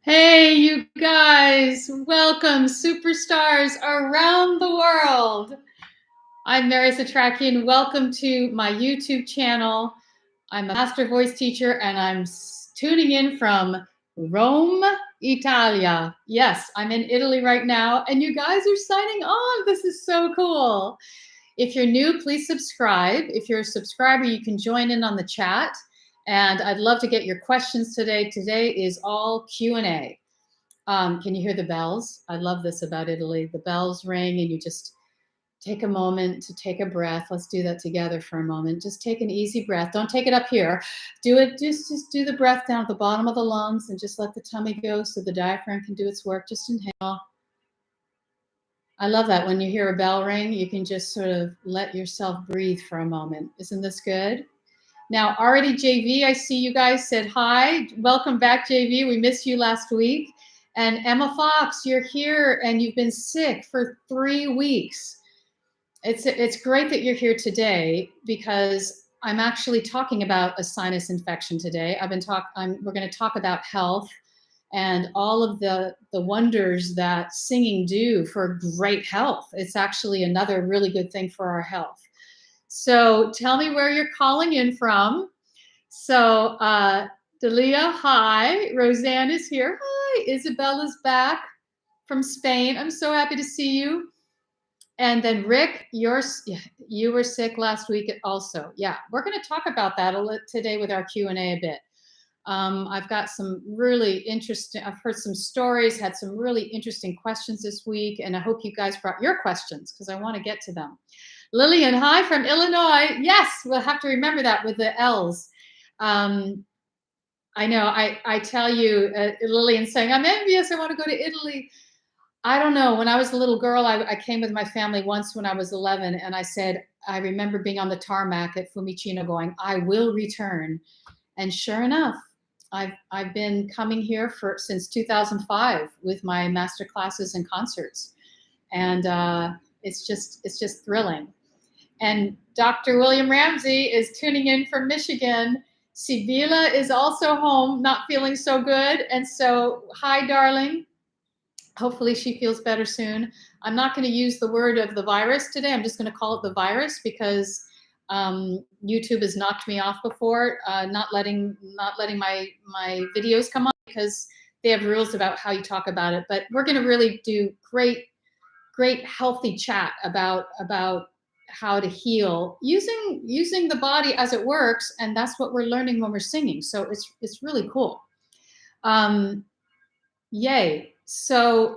Hey, you guys, welcome, superstars around the world. I'm Mary Setrakian. Welcome to my YouTube channel. I'm a master voice teacher and I'm tuning in from Rome, Italia. Yes, I'm in Italy right now and you guys are signing on. This is so cool. If you're new, please subscribe. If you're a subscriber, you can join in on the chat. And I'd love to get your questions today. Today is all Q&A. Can you hear the bells? I love this about Italy. The bells ring and you just take a moment to take a breath. Let's do that together for a moment. Just take an easy breath. Don't take it up here. Do it, just do the breath down at the bottom of the lungs and just let the tummy go so the diaphragm can do its work. Just inhale. I love that. When you hear a bell ring, you can just sort of let yourself breathe for a moment. Isn't this good? Now, already JV, I see you guys said hi. Welcome back, JV. We missed you last week. And Emma Fox, you're here and you've been sick for 3 weeks. It's great that you're here today because I'm actually talking about a sinus infection today. We're going to talk about health and all of the wonders that singing do for great health. It's actually another really good thing for our health. So tell me where you're calling in from. So Delia, hi. Roseanne is here. Hi. Isabella's back from Spain. I'm so happy to see you. And then Rick, you were sick last week also. Yeah, we're going to talk about that today with our Q&A a bit. I've got some really interesting, I've heard some stories, had some really interesting questions this week, and I hope you guys brought your questions because I want to get to them. Lillian, hi from Illinois. Yes, we'll have to remember that with the L's. I know, I tell you, Lillian saying, I'm envious, I want to go to Italy. I don't know, when I was a little girl, I came with my family once when I was 11, and I said, I remember being on the tarmac at Fiumicino going, I will return. And sure enough, I've been coming here since 2005 with my master classes and concerts. And it's just thrilling. And Dr. William Ramsey is tuning in from Michigan. Sibila is also home, not feeling so good. And so, hi, darling. Hopefully she feels better soon. I'm not going to use the word of the virus today. I'm just going to call it the virus because YouTube has knocked me off before, not letting my videos come on because they have rules about how you talk about it. But we're going to really do great healthy chat about how to heal using the body as it works, and that's what we're learning when we're singing. So it's really cool. Yay! So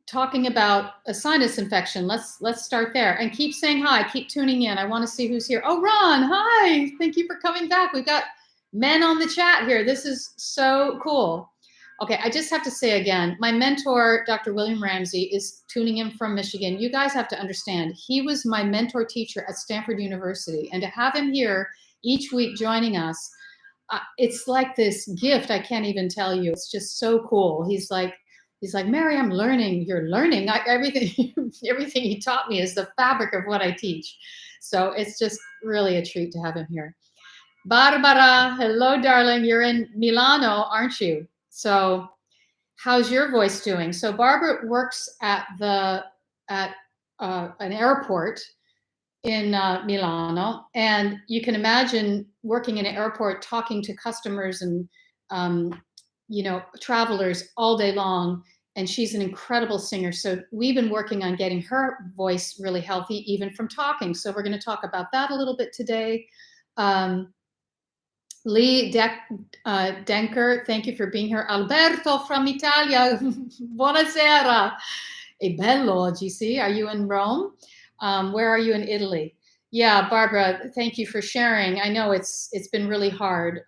talking about a sinus infection, let's start there and keep saying hi, keep tuning in. I want to see who's here. Oh, Ron, hi! Thank you for coming back. We've got men on the chat here. This is so cool. Okay, I just have to say again, my mentor, Dr. William Ramsey, is tuning in from Michigan. You guys have to understand, he was my mentor teacher at Stanford University, and to have him here each week joining us, it's like this gift. I can't even tell you. It's just so cool. He's like, Mary, I'm learning. You're learning. Everything he taught me is the fabric of what I teach. So it's just really a treat to have him here. Barbara, hello, darling. You're in Milano, aren't you? So how's your voice doing? So Barbara works at an airport in Milano, and you can imagine working in an airport, talking to customers and travelers all day long. And she's an incredible singer. So we've been working on getting her voice really healthy, even from talking. So we're going to talk about that a little bit today. Lee Denker, thank you for being here. Alberto from Italia, buonasera. E bello oggi, see? Are you in Rome? Where are you in Italy? Yeah, Barbara, thank you for sharing. I know it's been really hard.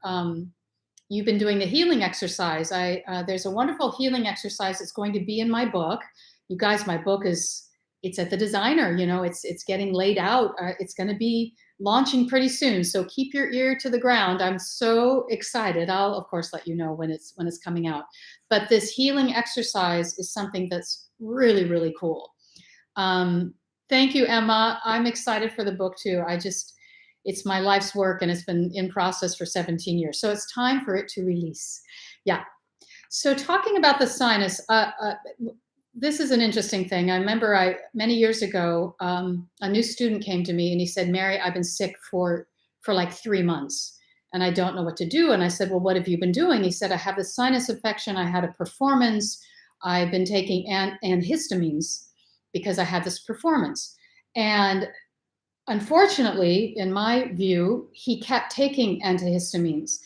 You've been doing the healing exercise. There's a wonderful healing exercise that's going to be in my book. You guys, my book it's at the designer, it's getting laid out. It's going to be launching pretty soon. So keep your ear to the ground. I'm so excited. I'll of course let you know when it's coming out. But this healing exercise is something that's really, really cool. Thank you, Emma. I'm excited for the book too. It's my life's work and it's been in process for 17 years. So it's time for it to release. Yeah. So talking about the sinus, this is an interesting thing. I remember many years ago, a new student came to me and he said, Mary, I've been sick for like 3 months and I don't know what to do. And I said, well, what have you been doing? He said, I have this sinus infection. I had a performance. I've been taking antihistamines because I had this performance. And unfortunately, in my view, he kept taking antihistamines,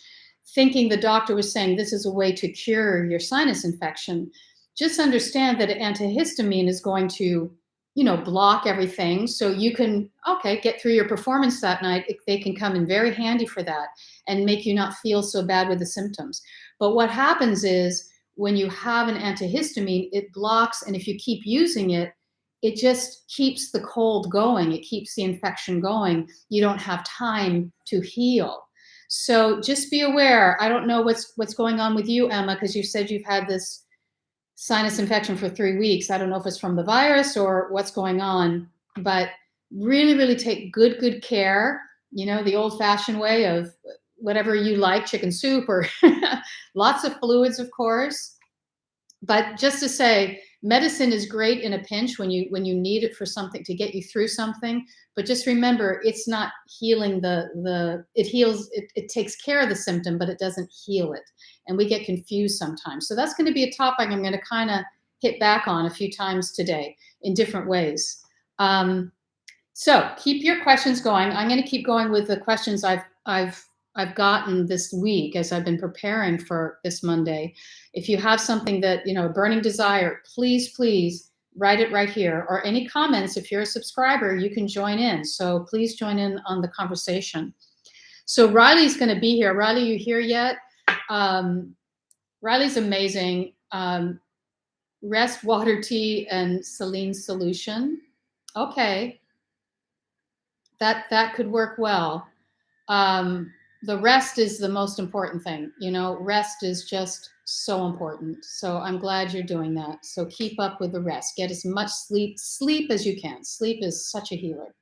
thinking the doctor was saying this is a way to cure your sinus infection. Just understand that an antihistamine is going to, block everything. So you can, get through your performance that night. They can come in very handy for that and make you not feel so bad with the symptoms. But what happens is when you have an antihistamine, it blocks, and if you keep using it, it just keeps the cold going. It keeps the infection going. You don't have time to heal. So just be aware. I don't know what's going on with you, Emma, because you said you've had this sinus infection for 3 weeks. I don't know if it's from the virus or what's going on, but really, really take good care. The old-fashioned way of whatever you like, chicken soup or lots of fluids, of course. But just to say, medicine is great in a pinch when you need it for something to get you through something. But just remember, it's not healing it heals, it takes care of the symptom, but it doesn't heal it. And we get confused sometimes. So that's going to be a topic I'm going to kind of hit back on a few times today in different ways. So keep your questions going. I'm going to keep going with the questions I've gotten this week as I've been preparing for this Monday. If you have something that, a burning desire, please write it right here, or any comments. If you're a subscriber, you can join in. So please join in on the conversation. So Riley's going to be here. Riley, you here yet? Riley's amazing. Rest, water, tea, and saline solution. Okay. That could work well. The rest is the most important thing. Rest is just so important. So I'm glad you're doing that. So keep up with the rest. Get as much sleep as you can. Sleep is such a healer.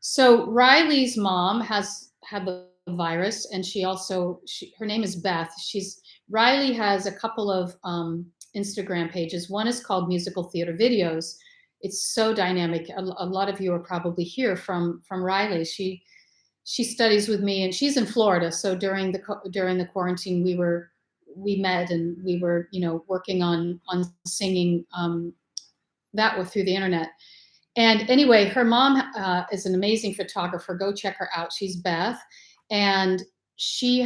So Riley's mom has had the virus, and her name is Beth. Riley has a couple of Instagram pages. One is called Musical Theater Videos. It's so dynamic. A lot of you are probably here from Riley. She studies with me, and she's in Florida. So during the quarantine, we met, and we were, working on singing that through the internet. And anyway, her mom is an amazing photographer. Go check her out. She's Beth, and she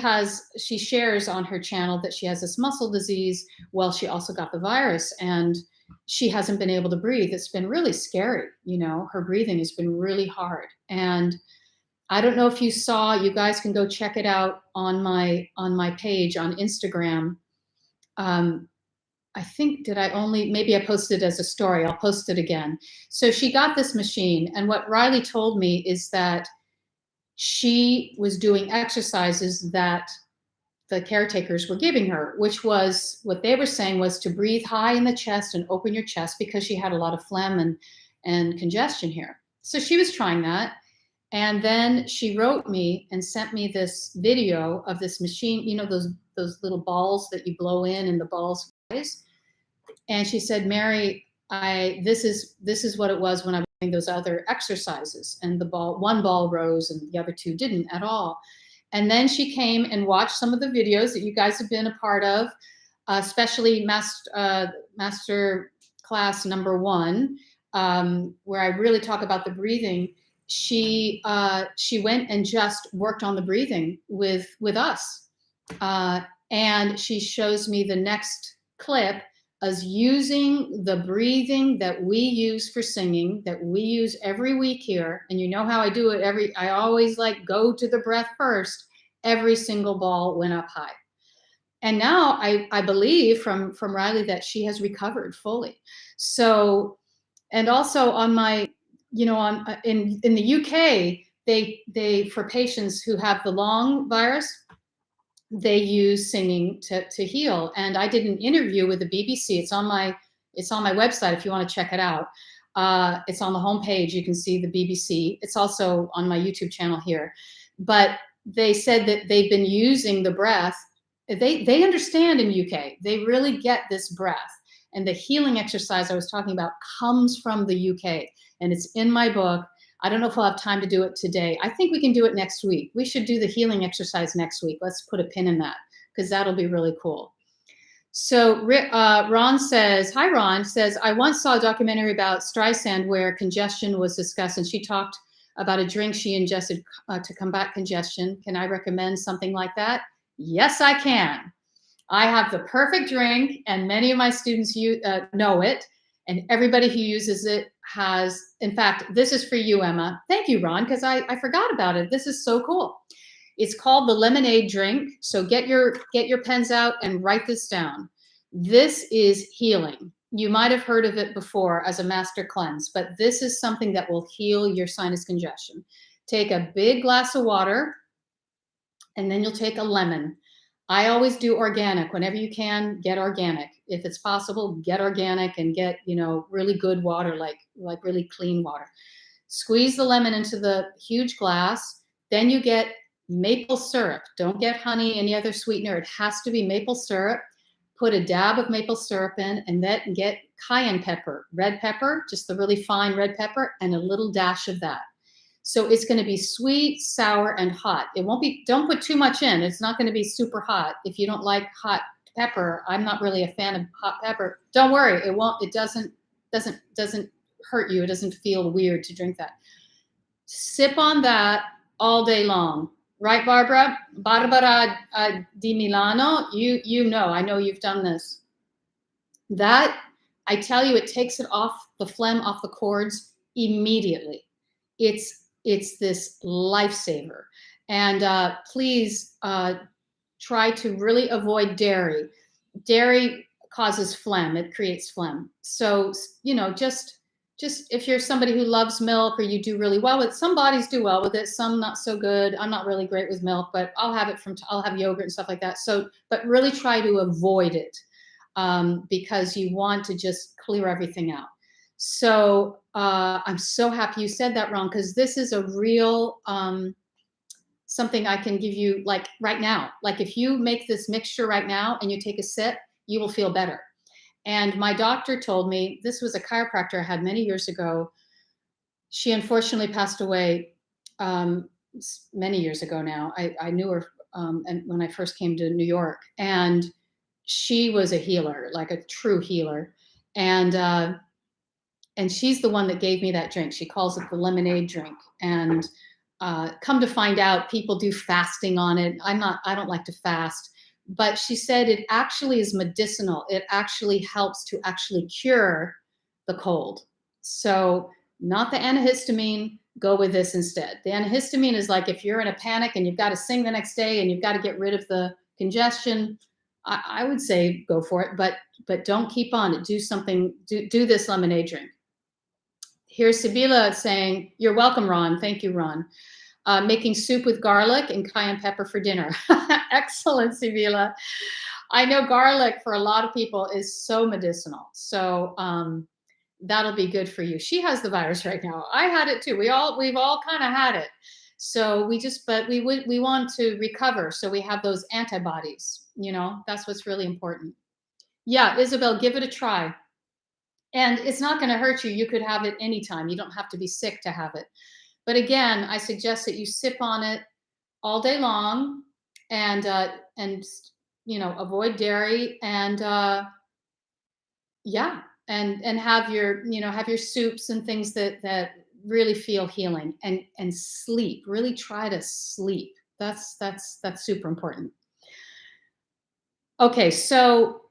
shares on her channel that she has this muscle disease. Well, she also got the virus, and she hasn't been able to breathe. It's been really scary. Her breathing has been really hard. And I don't know if you saw, you guys can go check it out on my page on Instagram. I think, maybe I posted it as a story. I'll post it again. So she got this machine, and what Riley told me is that she was doing exercises that the caretakers were giving her, which was, what they were saying was to breathe high in the chest and open your chest, because she had a lot of phlegm and congestion here. So she was trying that. And then she wrote me and sent me this video of this machine, those little balls that you blow in and the balls rise. And she said, Mary, this is what it was when I was doing those other exercises. And one ball rose and the other two didn't at all. And then she came and watched some of the videos that you guys have been a part of, especially master class number 1, where I really talk about the breathing. She went and just worked on the breathing with us. And she shows me the next clip as using the breathing that we use for singing, that we use every week here. And you know how I do it. I always go to the breath first. Every single ball went up high. And now I believe from Riley that she has recovered fully. So, and also on my, in the UK, they for patients who have the long virus, they use singing to heal. And I did an interview with the BBC. It's on my website if you want to check it out. It's on the homepage. You can see the BBC. It's also on my YouTube channel here. But they said that they've been using the breath they understand in UK. They really get this breath. And the healing exercise I was talking about comes from the UK, and it's in my book. I don't know if we'll have time to do it today. I think we can do it next week. We should do the healing exercise next week. Let's put a pin in that, because that'll be really cool. So Ron says, hi, Ron says, I once saw a documentary about Streisand where congestion was discussed, and she talked about a drink she ingested to combat congestion. Can I recommend something like that? Yes, I can. I have the perfect drink, and many of my students know it, and everybody who uses it has, in fact, this is for you, Emma. Thank you, Ron, because I forgot about it. This is so cool. It's called the lemonade drink. So get your pens out and write this down. This is healing. You might have heard of it before as a master cleanse, but this is something that will heal your sinus congestion. Take a big glass of water, and then you'll take a lemon. I always do organic. Whenever you can, get organic. If it's possible, get organic and get, really good water, like really clean water. Squeeze the lemon into the huge glass. Then you get maple syrup. Don't get honey, any other sweetener. It has to be maple syrup. Put a dab of maple syrup in, and then get cayenne pepper, red pepper, just the really fine red pepper, and a little dash of that. So it's going to be sweet, sour, and hot. It won't be, don't put too much in. It's not going to be super hot. If you don't like hot pepper, I'm not really a fan of hot pepper. Don't worry, it doesn't hurt you. It doesn't feel weird to drink that. Sip on that all day long. Right, Barbara? Barbara di Milano, I know you've done this. That, I tell you, it takes it off, the phlegm off the cords immediately. It's this lifesaver. And please try to really avoid dairy. Dairy causes phlegm. It creates phlegm. So, just if you're somebody who loves milk, or you do really well with, some bodies do well with it, some not so good. I'm not really great with milk, but I'll have yogurt and stuff like that. So, but really try to avoid it because you want to just clear everything out. So I'm so happy you said that, Ron, because this is a real something I can give you, like right now. Like if you make this mixture right now and you take a sip, you will feel better. And my doctor told me, this was a chiropractor I had many years ago. She unfortunately passed away many years ago now. I knew her and when I first came to New York, and she was a healer, like a true healer. And she's the one that gave me that drink. She calls it the lemonade drink. And come to find out, people do fasting on it. I don't like to fast. But she said it actually is medicinal. It actually helps to actually cure the cold. So not the antihistamine, go with this instead. The antihistamine is like if you're in a panic and you've got to sing the next day and you've got to get rid of the congestion, I would say go for it, but don't keep on it. Do something, do this lemonade drink. Here's Sibila saying, you're welcome, Ron. Thank you, Ron. Making soup with garlic and cayenne pepper for dinner. Excellent, Sibila. I know garlic for a lot of people is so medicinal. So that'll be good for you. She has the virus right now. I had it too. We've all kind of had it. So we want to recover. So we have those antibodies, that's what's really important. Yeah, Isabel, give it a try. And it's not going to hurt you. You could have it anytime. You don't have to be sick to have it. But again, I suggest that you sip on it all day long, and avoid dairy, and and have your soups and things that really feel healing, and sleep. Really try to sleep. That's super important. Okay, so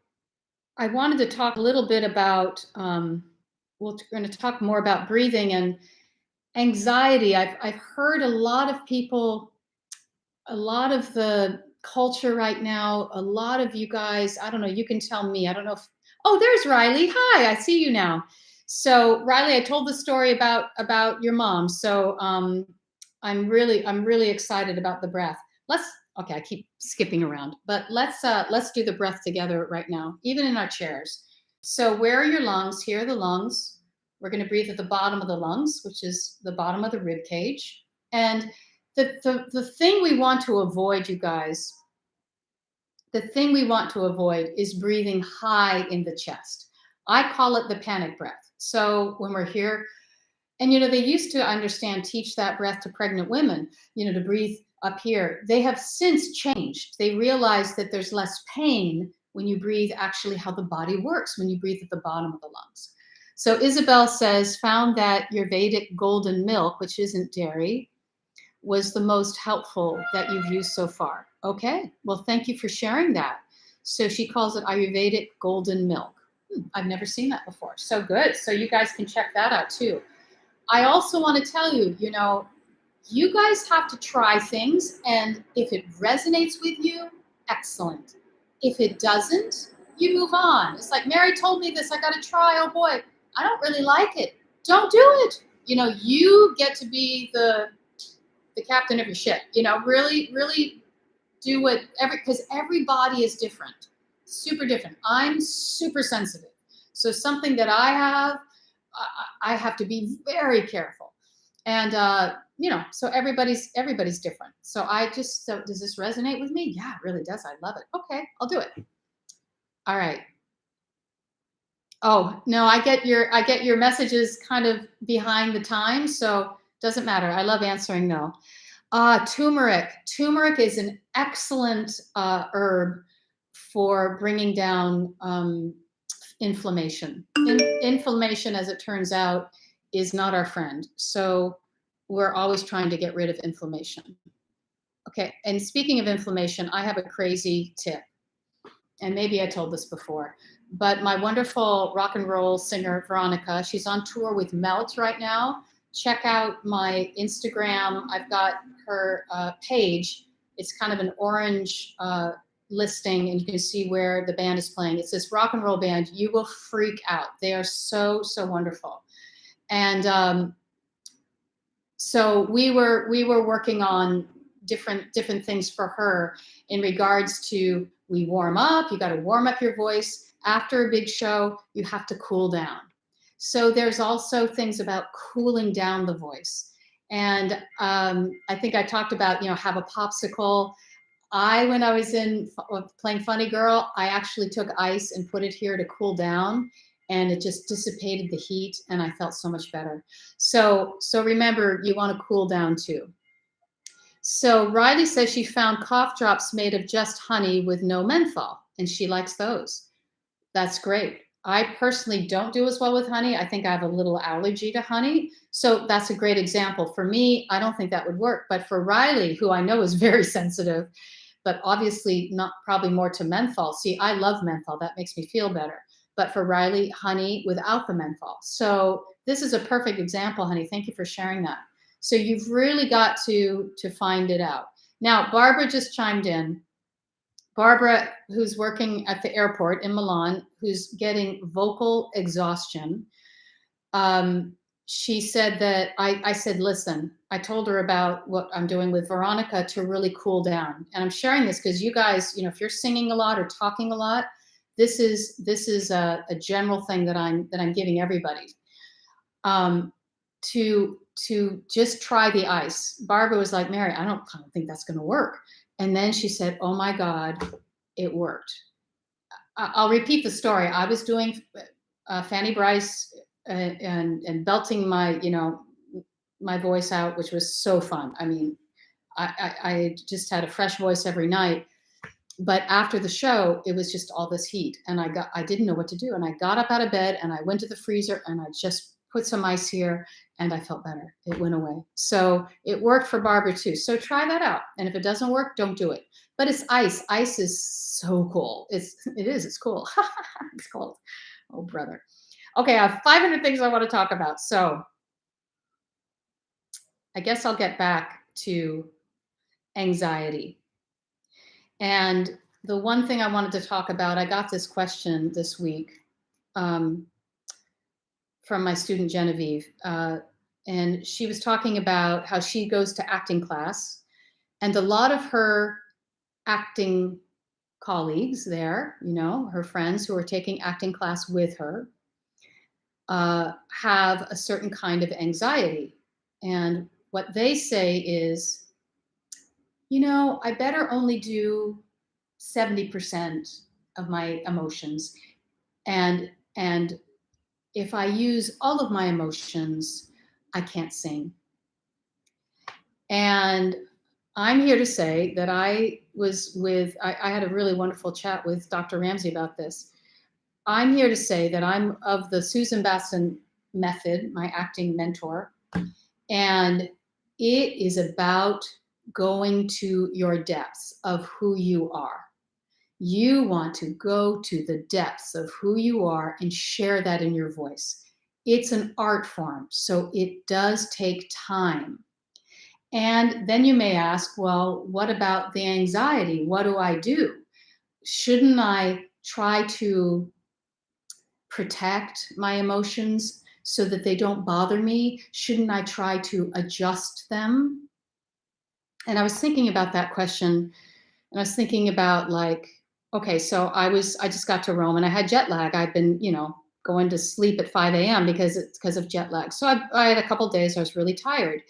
I wanted to talk a little bit about. We're going to talk more about breathing and anxiety. I've heard a lot of people, a lot of the culture right now, a lot of you guys, I don't know, you can tell me, I don't know if, oh, there's Riley. Hi, I see you now. So Riley, I told the story about your mom. So I'm really excited about the breath. Okay, I keep skipping around, but let's do the breath together right now, even in our chairs. So where are your lungs? Here are the lungs. We're going to breathe at the bottom of the lungs, which is the bottom of the rib cage. And the thing we want to avoid, you guys, the thing we want to avoid is breathing high in the chest. I call it the panic breath. So when we're here, and they used to teach that breath to pregnant women, to breathe up here. They have since changed. They realize that there's less pain when you breathe actually how the body works, when you breathe at the bottom of the lungs. So Isabel says, found that your Vedic golden milk, which isn't dairy, was the most helpful that you've used so far. Okay, well, thank you for sharing that. So she calls it Ayurvedic golden milk. I've never seen that before. So good. So you guys can check that out too. I also want to tell you, you guys have to try things, and if it resonates with you, excellent. If it doesn't, you move on. It's like, Mary told me this, I got to try. Oh boy, I don't really like it. Don't do it. You get to be the captain of your ship. Really, really do because every body is different, super different. I'm super sensitive. So something that I have to be very careful. And, so everybody's different. So does this resonate with me? Yeah, it really does. I love it. Okay, I'll do it. All right. Oh, no, I get your messages kind of behind the time. So doesn't matter. I love answering no. Turmeric. Turmeric is an excellent herb for bringing down inflammation. Inflammation, as it turns out, is not our friend. So we're always trying to get rid of inflammation. Okay, and speaking of inflammation, I have a crazy tip. And maybe I told this before, but my wonderful rock and roll singer, Veronica, she's on tour with Melt right now. Check out my Instagram. I've got her page. It's kind of an orange listing, and you can see where the band is playing. It's this rock and roll band. You will freak out. They are so, so wonderful. And so we were working on different things for her in regards to, we warm up. You got to warm up your voice. After a big show, you have to cool down. So there's also things about cooling down the voice. And I think I talked about, have a popsicle. When I was playing Funny Girl, I actually took ice and put it here to cool down, and it just dissipated the heat, and I felt so much better. So remember, you want to cool down too. So Riley says she found cough drops made of just honey with no menthol, and she likes those. That's great. I personally don't do as well with honey. I think I have a little allergy to honey. So that's a great example. For me, I don't think that would work. But for Riley, who I know is very sensitive, but obviously not, probably more to menthol. See, I love menthol. That makes me feel better. But for Riley, honey without the menthol. So this is a perfect example, honey. Thank you for sharing that. So you've really got to find it out. Now, Barbara just chimed in. Barbara, who's working at the airport in Milan, who's getting vocal exhaustion. She said that I said, listen, I told her about what I'm doing with Veronica to really cool down. And I'm sharing this because you guys, if you're singing a lot or talking a lot, this is a general thing that I'm giving everybody. To just try the ice. Barbara was like, Mary, I don't think that's going to work. And then she said, oh my God, it worked. I'll repeat the story. I was doing Fanny Bryce and belting my voice out, which was so fun. I mean, I just had a fresh voice every night. But after the show, it was just all this heat, and I didn't know what to do. And I got up out of bed and I went to the freezer and I just put some ice here, and I felt better. It went away. So it worked for Barbara too. So try that out. And if it doesn't work, don't do it. But it's ice. Ice is so cool. It's cool. It's cold. Oh, brother. Okay, I have 500 things I want to talk about. So I guess I'll get back to anxiety. And the one thing I wanted to talk about, I got this question this week from my student Genevieve. And she was talking about how she goes to acting class, and a lot of her acting colleagues there, her friends who are taking acting class with her, have a certain kind of anxiety. And what they say is, I better only do 70% of my emotions. And if I use all of my emotions, I can't sing. And I'm here to say that I had a really wonderful chat with Dr. Ramsey about this. I'm here to say that I'm of the Susan Batson method, my acting mentor, and it is about going to your depths of who you are. You want to go to the depths of who you are and share that in your voice. It's an art form, so it does take time. And then you may ask, well, what about the anxiety? What do I do? Shouldn't I try to protect my emotions so that they don't bother me? Shouldn't I try to adjust them? And I was thinking about that question, and I was thinking about, like, okay, so I just got to Rome and I had jet lag. I'd been, going to sleep at 5 a.m. because of jet lag. So I had a couple days I was really tired.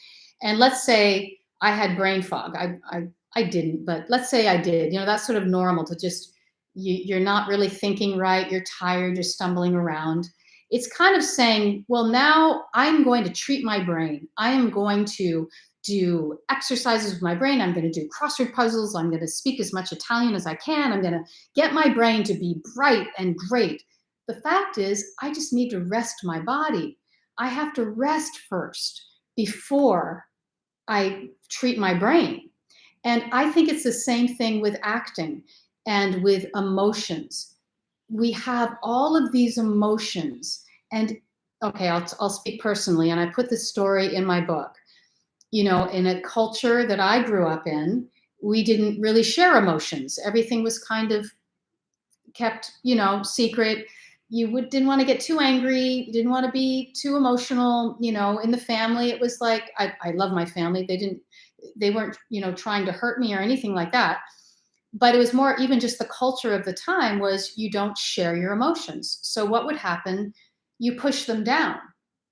And let's say I had brain fog. I didn't, but let's say I did. That's sort of normal to just, you're not really thinking right. You're tired. You're stumbling around. It's kind of saying, well, now I'm going to treat my brain. I am going to do exercises with my brain. I'm going to do crossword puzzles. I'm going to speak as much Italian as I can. I'm going to get my brain to be bright and great. The fact is, I just need to rest my body. I have to rest first before I treat my brain. And I think it's the same thing with acting and with emotions. We have all of these emotions. And okay, I'll speak personally. And I put this story in my book. In a culture that I grew up in, we didn't really share emotions. Everything was kind of kept, secret. You didn't want to get too angry. You didn't want to be too emotional. In the family, it was like, I love my family. They weren't, trying to hurt me or anything like that. But it was more even just the culture of the time was you don't share your emotions. So what would happen? You push them down.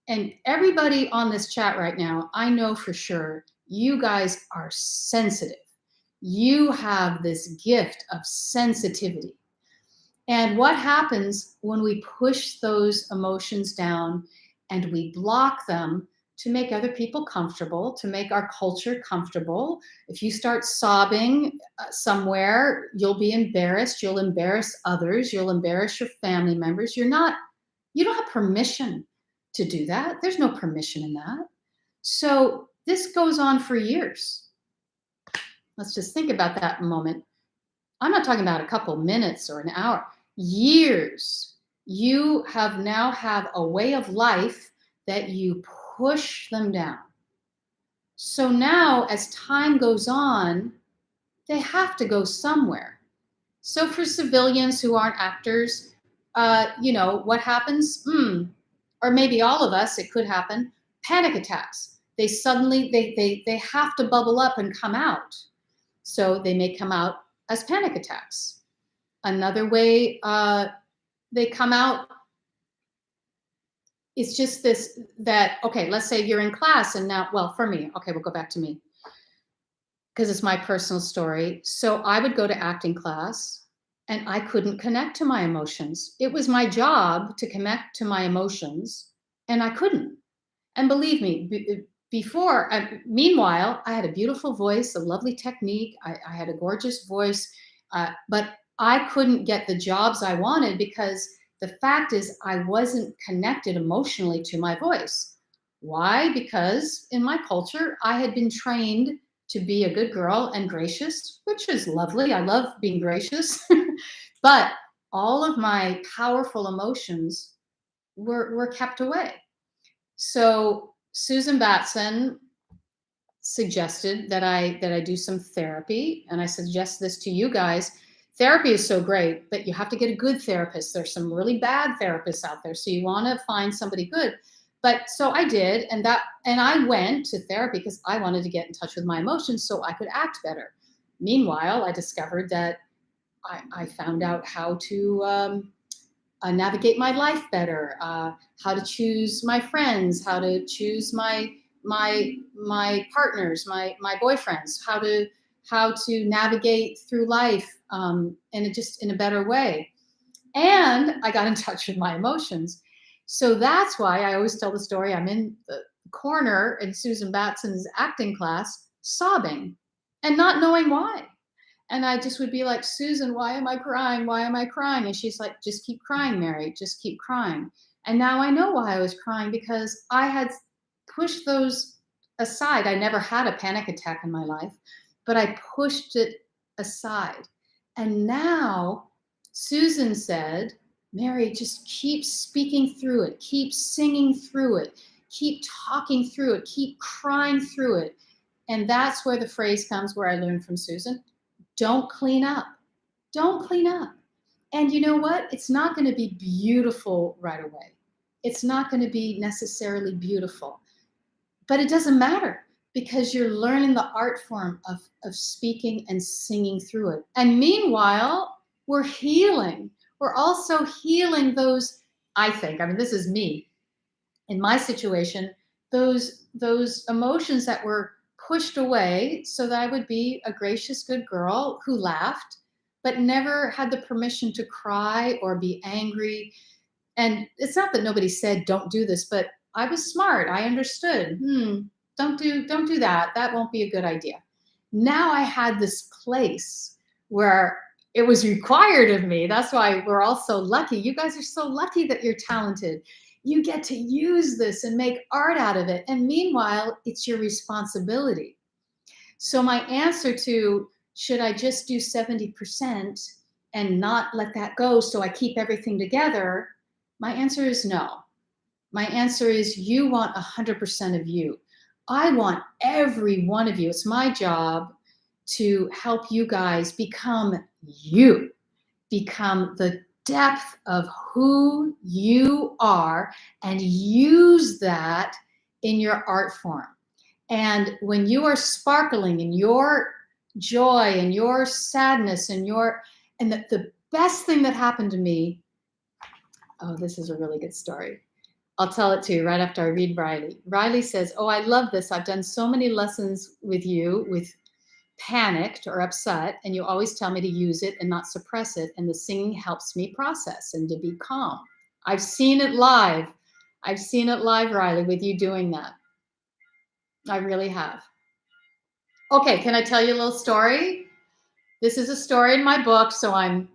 And everybody on this chat right now, I know for sure, you guys are sensitive. You have this gift of sensitivity. And what happens when we push those emotions down and we block them to make other people comfortable, to make our culture comfortable? If you start sobbing somewhere, you'll be embarrassed. You'll embarrass others. You'll embarrass your family members. You don't have permission to do that. There's no permission in that. So this goes on for years. Let's just think about that a moment. I'm not talking about a couple minutes or an hour. Years. You now have a way of life that you push them down. So now, as time goes on, they have to go somewhere. So for civilians who aren't actors, what happens? Or maybe all of us, it could happen, panic attacks. They suddenly, they have to bubble up and come out. So they may come out as panic attacks. Another way they come out is just okay, let's say you're in class and now, well, for me, okay, we'll go back to me because it's my personal story. So I would go to acting class and I couldn't connect to my emotions. It was my job to connect to my emotions and I couldn't. And believe me, meanwhile, I had a beautiful voice, a lovely technique. I had a gorgeous voice, but I couldn't get the jobs I wanted because the fact is I wasn't connected emotionally to my voice. Why? Because in my culture, I had been trained to be a good girl and gracious, which is lovely. I love being gracious. But all of my powerful emotions were kept away. So Susan Batson suggested that I do some therapy, and I suggest this to you guys. Therapy is so great, but you have to get a good therapist. There's some really bad therapists out there, so you want to find somebody good. But so I did, and I went to therapy because I wanted to get in touch with my emotions so I could act better. Meanwhile, I discovered that I found out how to navigate my life better, how to choose my friends, how to choose my partners, my boyfriends, how to navigate through life and it just in a better way. And I got in touch with my emotions. So that's why I always tell the story. I'm in the corner in Susan Batson's acting class, sobbing and not knowing why. And I just would be like, Susan, why am I crying? Why am I crying? And she's like, just keep crying, Mary, just keep crying. And now I know why I was crying, because I had pushed those aside. I never had a panic attack in my life, but I pushed it aside. And now Susan said, Mary, just keep speaking through it, keep singing through it, keep talking through it, keep crying through it. And that's where the phrase comes, where I learned from Susan: don't clean up. Don't clean up. And you know what? It's not going to be beautiful right away. It's not going to be necessarily beautiful. But it doesn't matter, because you're learning the art form of speaking and singing through it. And meanwhile, we're healing. We're also healing those, I think, I mean, this is me, in my situation, those emotions that were pushed away so that I would be a gracious, good girl who laughed, but never had the permission to cry or be angry. And it's not that nobody said, don't do this, but I was smart. I understood. Don't do that. That won't be a good idea. Now I had this place where it was required of me. That's why we're all so lucky. You guys are so lucky that you're talented. You get to use this and make art out of it. And meanwhile, it's your responsibility. So my answer to, should I just do 70% and not let that go so I keep everything together? My answer is no. My answer is, you want 100% of you. I want every one of you. It's my job to help you guys become you, become the depth of who you are, and use that in your art form. And when you are sparkling in your joy and your sadness and the best thing that happened to me, oh, this is a really good story. I'll tell it to you right after I read Riley. Riley says, oh, I love this. I've done so many lessons with you with panicked or upset, and you always tell me to use it and not suppress it. And the singing helps me process and to be calm. I've seen it live. I've seen it live, Riley, with you doing that. I really have. Okay, can I tell you a little story? This is a story in my book, so I'm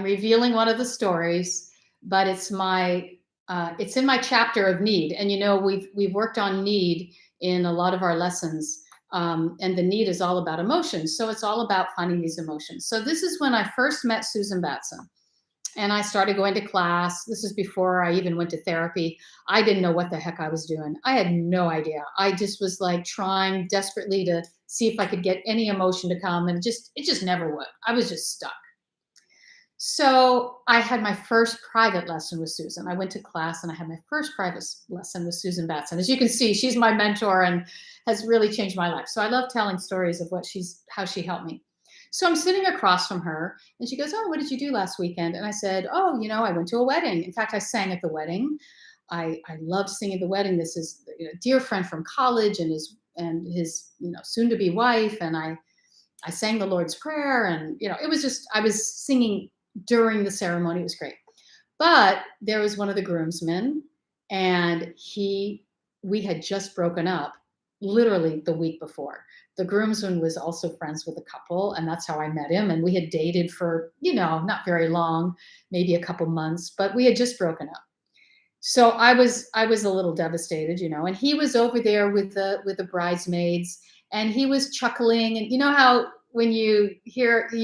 revealing one of the stories, but it's in my chapter of need. And you know, we've worked on need in a lot of our lessons, and the need is all about emotions. So it's all about finding these emotions. So this is when I first met Susan Batson, and I started going to class. This is before I even went to therapy. I didn't know what the heck I was doing. I had no idea. I just was like trying desperately to see if I could get any emotion to come, and it just never would. I was just stuck. So I had my first private lesson with Susan. I went to class and I had my first private lesson with Susan Batson. As you can see, she's my mentor and has really changed my life. So I love telling stories of how she helped me. So I'm sitting across from her and she goes, oh, what did you do last weekend? And I said, oh, you know, I went to a wedding. In fact, I sang at the wedding. I loved singing at the wedding. This is a dear friend from college and his soon to be wife. And I sang the Lord's Prayer, and it was just, I was singing during the ceremony. It was great. But there was one of the groomsmen, and we had just broken up literally the week before. The groomsman was also friends with a couple, and that's how I met him. And we had dated for, not very long, maybe a couple months, but we had just broken up. So I was a little devastated, and he was over there with the bridesmaids, and he was chuckling. And you know how when you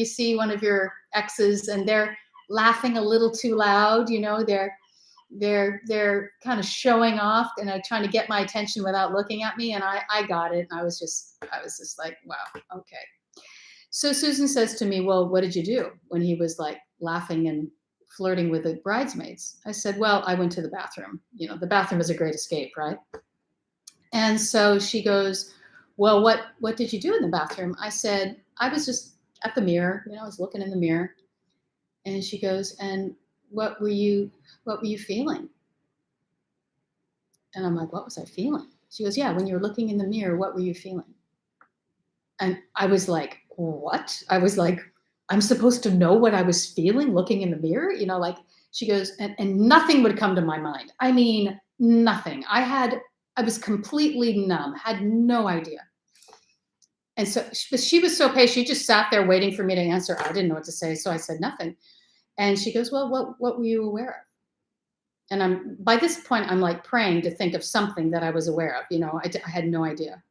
see one of your exes and they're laughing a little too loud, they're kind of showing off and trying to get my attention without looking at me. And I got it. And I was just like, wow, okay. So Susan says to me, well, what did you do when he was like laughing and flirting with the bridesmaids? I said, well, I went to the bathroom. The bathroom is a great escape, right? And so she goes, well, what did you do in the bathroom? I said, I was just at the mirror, I was looking in the mirror. And she goes, and what were you feeling? And I'm like, what was I feeling? She goes, yeah, when you were looking in the mirror, what were you feeling? And I was like, what? I was like, I'm supposed to know what I was feeling looking in the mirror, like she goes, and nothing would come to my mind. I mean, nothing. I was completely numb, had no idea. And so she was so patient. She just sat there waiting for me to answer. I didn't know what to say, so I said nothing. And she goes, well, what were you aware of? And by this point, I'm like praying to think of something that I was aware of. I had no idea.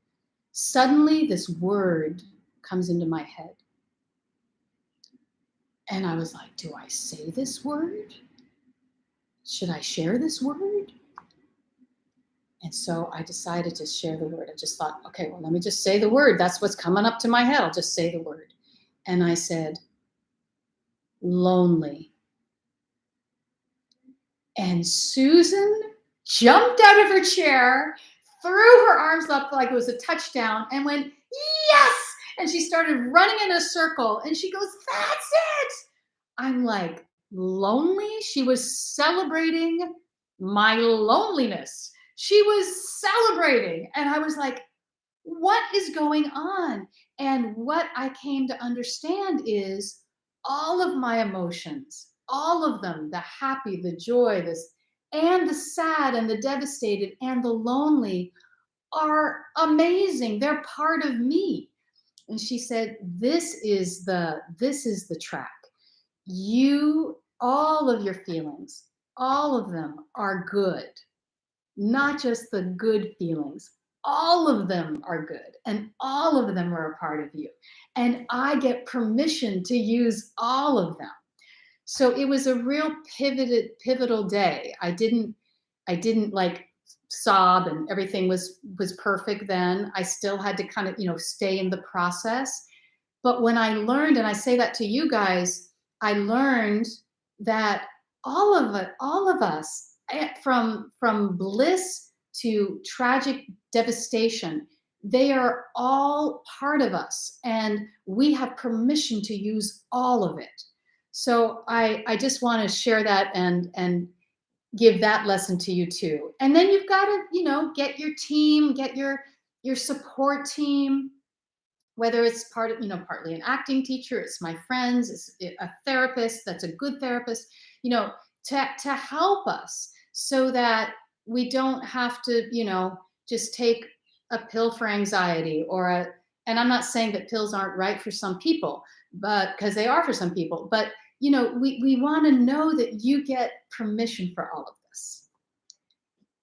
Suddenly, this word comes into my head. And I was like, do I say this word? Should I share this word? And so I decided to share the word. I just thought, okay, well, let me just say the word. That's what's coming up to my head. I'll just say the word. And I said, lonely. And Susan jumped out of her chair, threw her arms up like it was a touchdown, and went, yes! And she started running in a circle. And she goes, that's it! I'm like, lonely? She was celebrating my loneliness. She was celebrating. And I was like, what is going on? And what I came to understand is all of my emotions, all of them, the happy, the joy, and the sad and the devastated and the lonely are amazing. They're part of me. And she said, this is the track. All of your feelings, all of them are good, not just the good feelings. All of them are good, and all of them are a part of you. And I get permission to use all of them. So it was a real pivotal day. I didn't like sob and everything was perfect then. I still had to kind of, stay in the process. But when I learned, and I say that to you guys, I learned that all of us, from bliss to tragic devastation, they are all part of us, and we have permission to use all of it. So I just want to share that and give that lesson to you too. And then you've got to, get your team, get your support team, whether it's partly an acting teacher, it's my friends, it's a therapist that's a good therapist, to help us so that we don't have to, just take a pill for anxiety and I'm not saying that pills aren't right for some people, but because they are for some people, but we want to know that you get permission for all of this.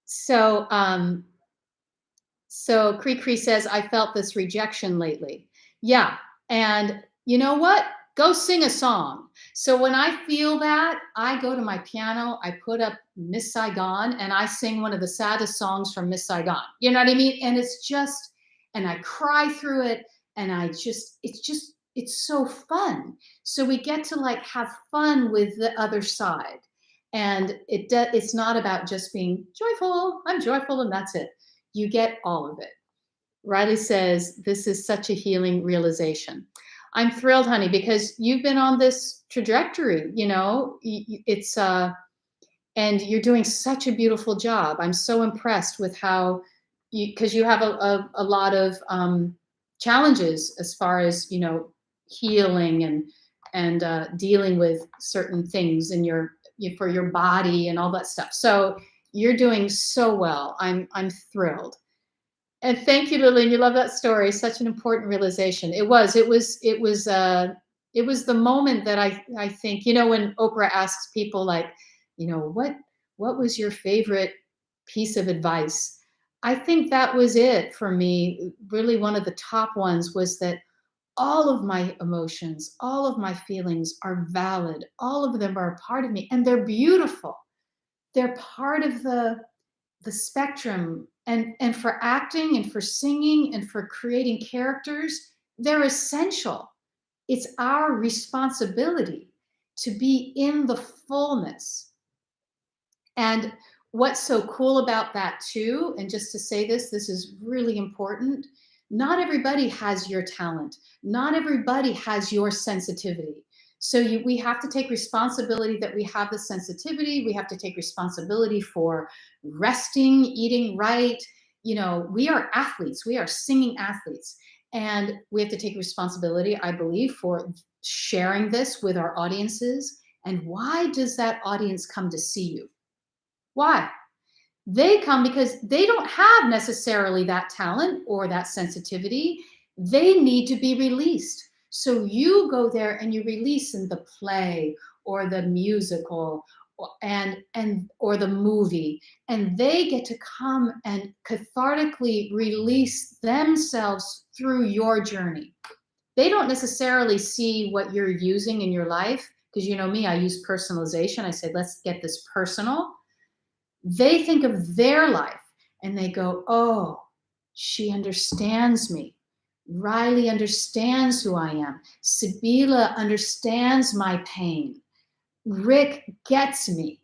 So, so Cree says, I felt this rejection lately. Yeah. And you know what? Go sing a song. So when I feel that, I go to my piano, I put up Miss Saigon, and I sing one of the saddest songs from Miss Saigon. You know what I mean? And and I cry through it. And it's so fun. So we get to like have fun with the other side. And it's not about just being joyful. I'm joyful and that's it. You get all of it. Riley says, this is such a healing realization. I'm thrilled, honey, because you've been on this trajectory, it's, and you're doing such a beautiful job. I'm so impressed with how because you have a lot of challenges as far as, healing and dealing with certain things in for your body and all that stuff. So you're doing so well. I'm thrilled. And thank you, Lillian. You love that story. Such an important realization. It was the moment that I think, when Oprah asks people like, what was your favorite piece of advice? I think that was it for me. Really, one of the top ones was that all of my emotions, all of my feelings are valid. All of them are a part of me, and they're beautiful. They're part of the spectrum, and for acting and for singing and for creating characters, they're essential. It's our responsibility to be in the fullness. And what's so cool about that too, and just to say this is really important, not everybody has your talent. Not everybody has your sensitivity. So we have to take responsibility that we have the sensitivity. We have to take responsibility for resting, eating right. We are athletes. We are singing athletes. And we have to take responsibility, I believe, for sharing this with our audiences. And why does that audience come to see you? Why? They come because they don't have necessarily that talent or that sensitivity. They need to be released. So you go there and you release in the play or the musical or the movie, and they get to come and cathartically release themselves through your journey. They don't necessarily see what you're using in your life, because you know me, I use personalization. I say, let's get this personal. They think of their life and they go, oh, she understands me. Riley understands who I am. Sibila understands my pain. Rick gets me.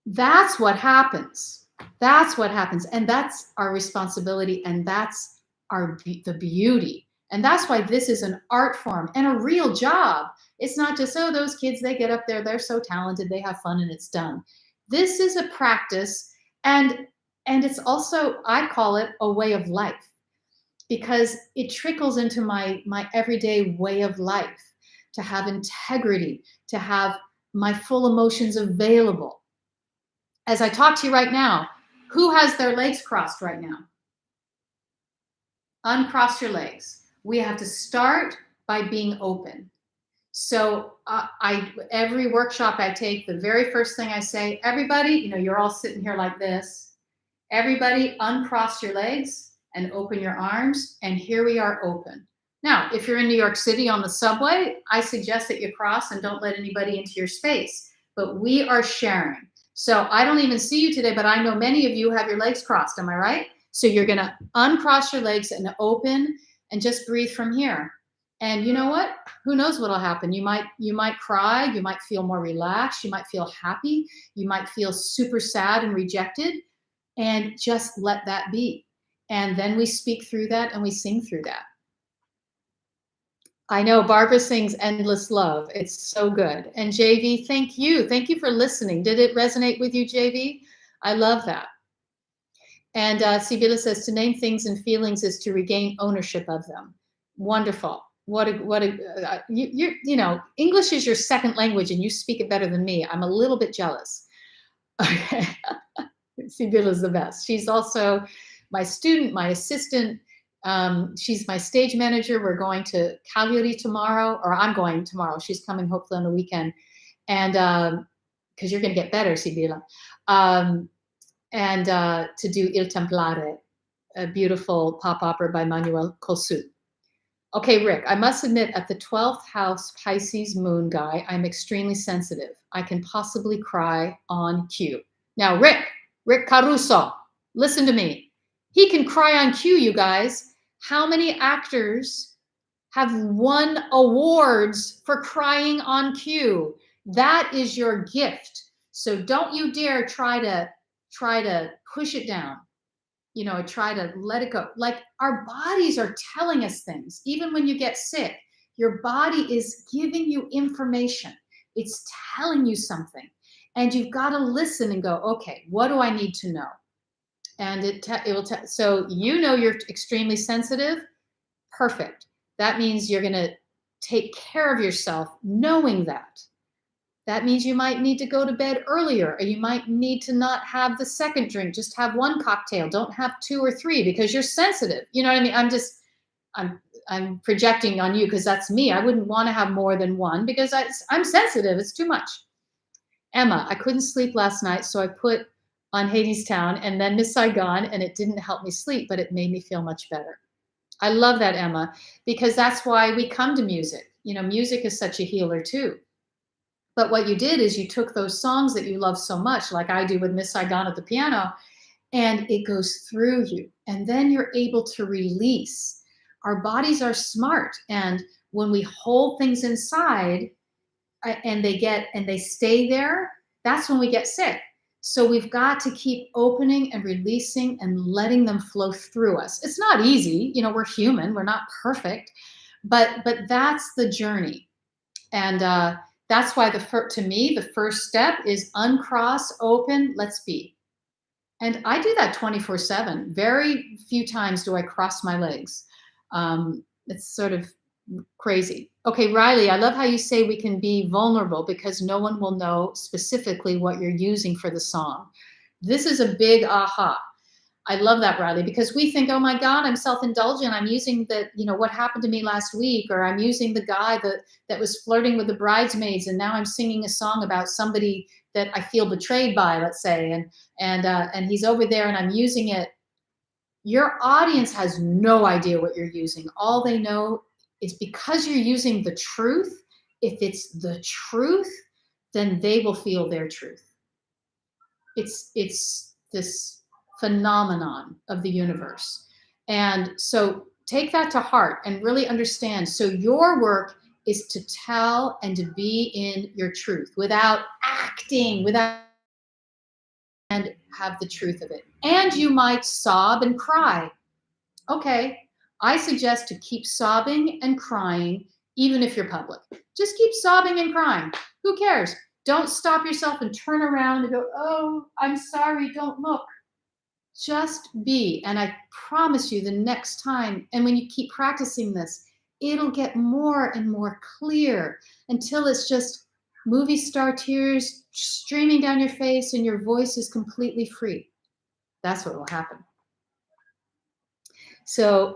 That's what happens. That's what happens. And that's our responsibility. And that's the beauty. And that's why this is an art form and a real job. It's not just, oh, those kids, they get up there, they're so talented, they have fun and it's done. This is a practice, and it's also, I call it a way of life, because it trickles into my everyday way of life, to have integrity, to have my full emotions available. As I talk to you right now, who has their legs crossed right now? Uncross your legs. We have to start by being open. So every workshop I take, the very first thing I say, everybody, you know, you're all sitting here like this. Everybody uncross your legs and open your arms. And here we are open. Now, if you're in New York City on the subway, I suggest that you cross and don't let anybody into your space. But we are sharing. So I don't even see you today, but I know many of you have your legs crossed. Am I right? So you're going to uncross your legs and open and just breathe from here. And you know what? Who knows what'll happen? You might cry. You might feel more relaxed. You might feel happy. You might feel super sad and rejected. And just let that be. And then we speak through that and we sing through that. I know Barbara sings Endless Love. It's so good. And JV, thank you. Thank you for listening. Did it resonate with you, JV? I love that. And Sibila says, to name things and feelings is to regain ownership of them. Wonderful. You know, English is your second language and you speak it better than me. I'm a little bit jealous. Okay. Sibylla's the best. She's also my student, my assistant. She's my stage manager. We're going to Cagliari tomorrow, or I'm going tomorrow. She's coming hopefully on the weekend. And because you're going to get better, Sibilla. To do Il Templare, a beautiful pop opera by Manuel Cosu. Okay, Rick, I must admit, at the 12th house Pisces moon guy, I'm extremely sensitive. I can possibly cry on cue. Now, Rick Caruso, listen to me. He can cry on cue, you guys. How many actors have won awards for crying on cue? That is your gift. So don't you dare try to push it down. You know, try to let it go. Like, our bodies are telling us things. Even when you get sick, your body is giving you information. It's telling you something. And you've got to listen and go, okay, what do I need to know? And it will tell. So you know you're extremely sensitive. Perfect. That means you're going to take care of yourself knowing that. That means you might need to go to bed earlier, or you might need to not have the second drink, just have one cocktail. Don't have 2 or 3 because you're sensitive. You know what I mean? I'm projecting on you because that's me. I wouldn't want to have more than one because I'm sensitive. It's too much. Emma, I couldn't sleep last night, so I put on Hadestown and then Miss Saigon, and it didn't help me sleep, but it made me feel much better. I love that, Emma, because that's why we come to music. You know, music is such a healer too. But what you did is you took those songs that you love so much, like I do with Miss Saigon at the piano, and it goes through you. And then you're able to release. Our bodies are smart. And when we hold things inside and they stay there, that's when we get sick. So we've got to keep opening and releasing and letting them flow through us. It's not easy. You know, we're human. We're not perfect. But that's the journey. And that's why to me, the first step is uncross, open, let's be. And I do that 24/7. Very few times do I cross my legs. It's sort of Crazy. Okay, Riley, I love how you say we can be vulnerable because no one will know specifically what you're using for the song. This is a big aha. I love that, Riley, because we think, oh my God, I'm self-indulgent. I'm using what happened to me last week, or I'm using the guy that was flirting with the bridesmaids, and now I'm singing a song about somebody that I feel betrayed by, let's say, and he's over there, and I'm using it. Your audience has no idea what you're using. All they know is because you're using the truth. If it's the truth, then they will feel their truth. It's this phenomenon of the universe. And so take that to heart and really understand. So your work is to tell and to be in your truth without acting, without, and have the truth of it. And you might sob and cry. Okay, I suggest to keep sobbing and crying, even if you're public. Just keep sobbing and crying. Who cares? Don't stop yourself and turn around and go, oh, I'm sorry, don't look. Just be. And I promise you the next time, and when you keep practicing this, it'll get more and more clear until it's just movie star tears streaming down your face and your voice is completely free. That's what will happen. So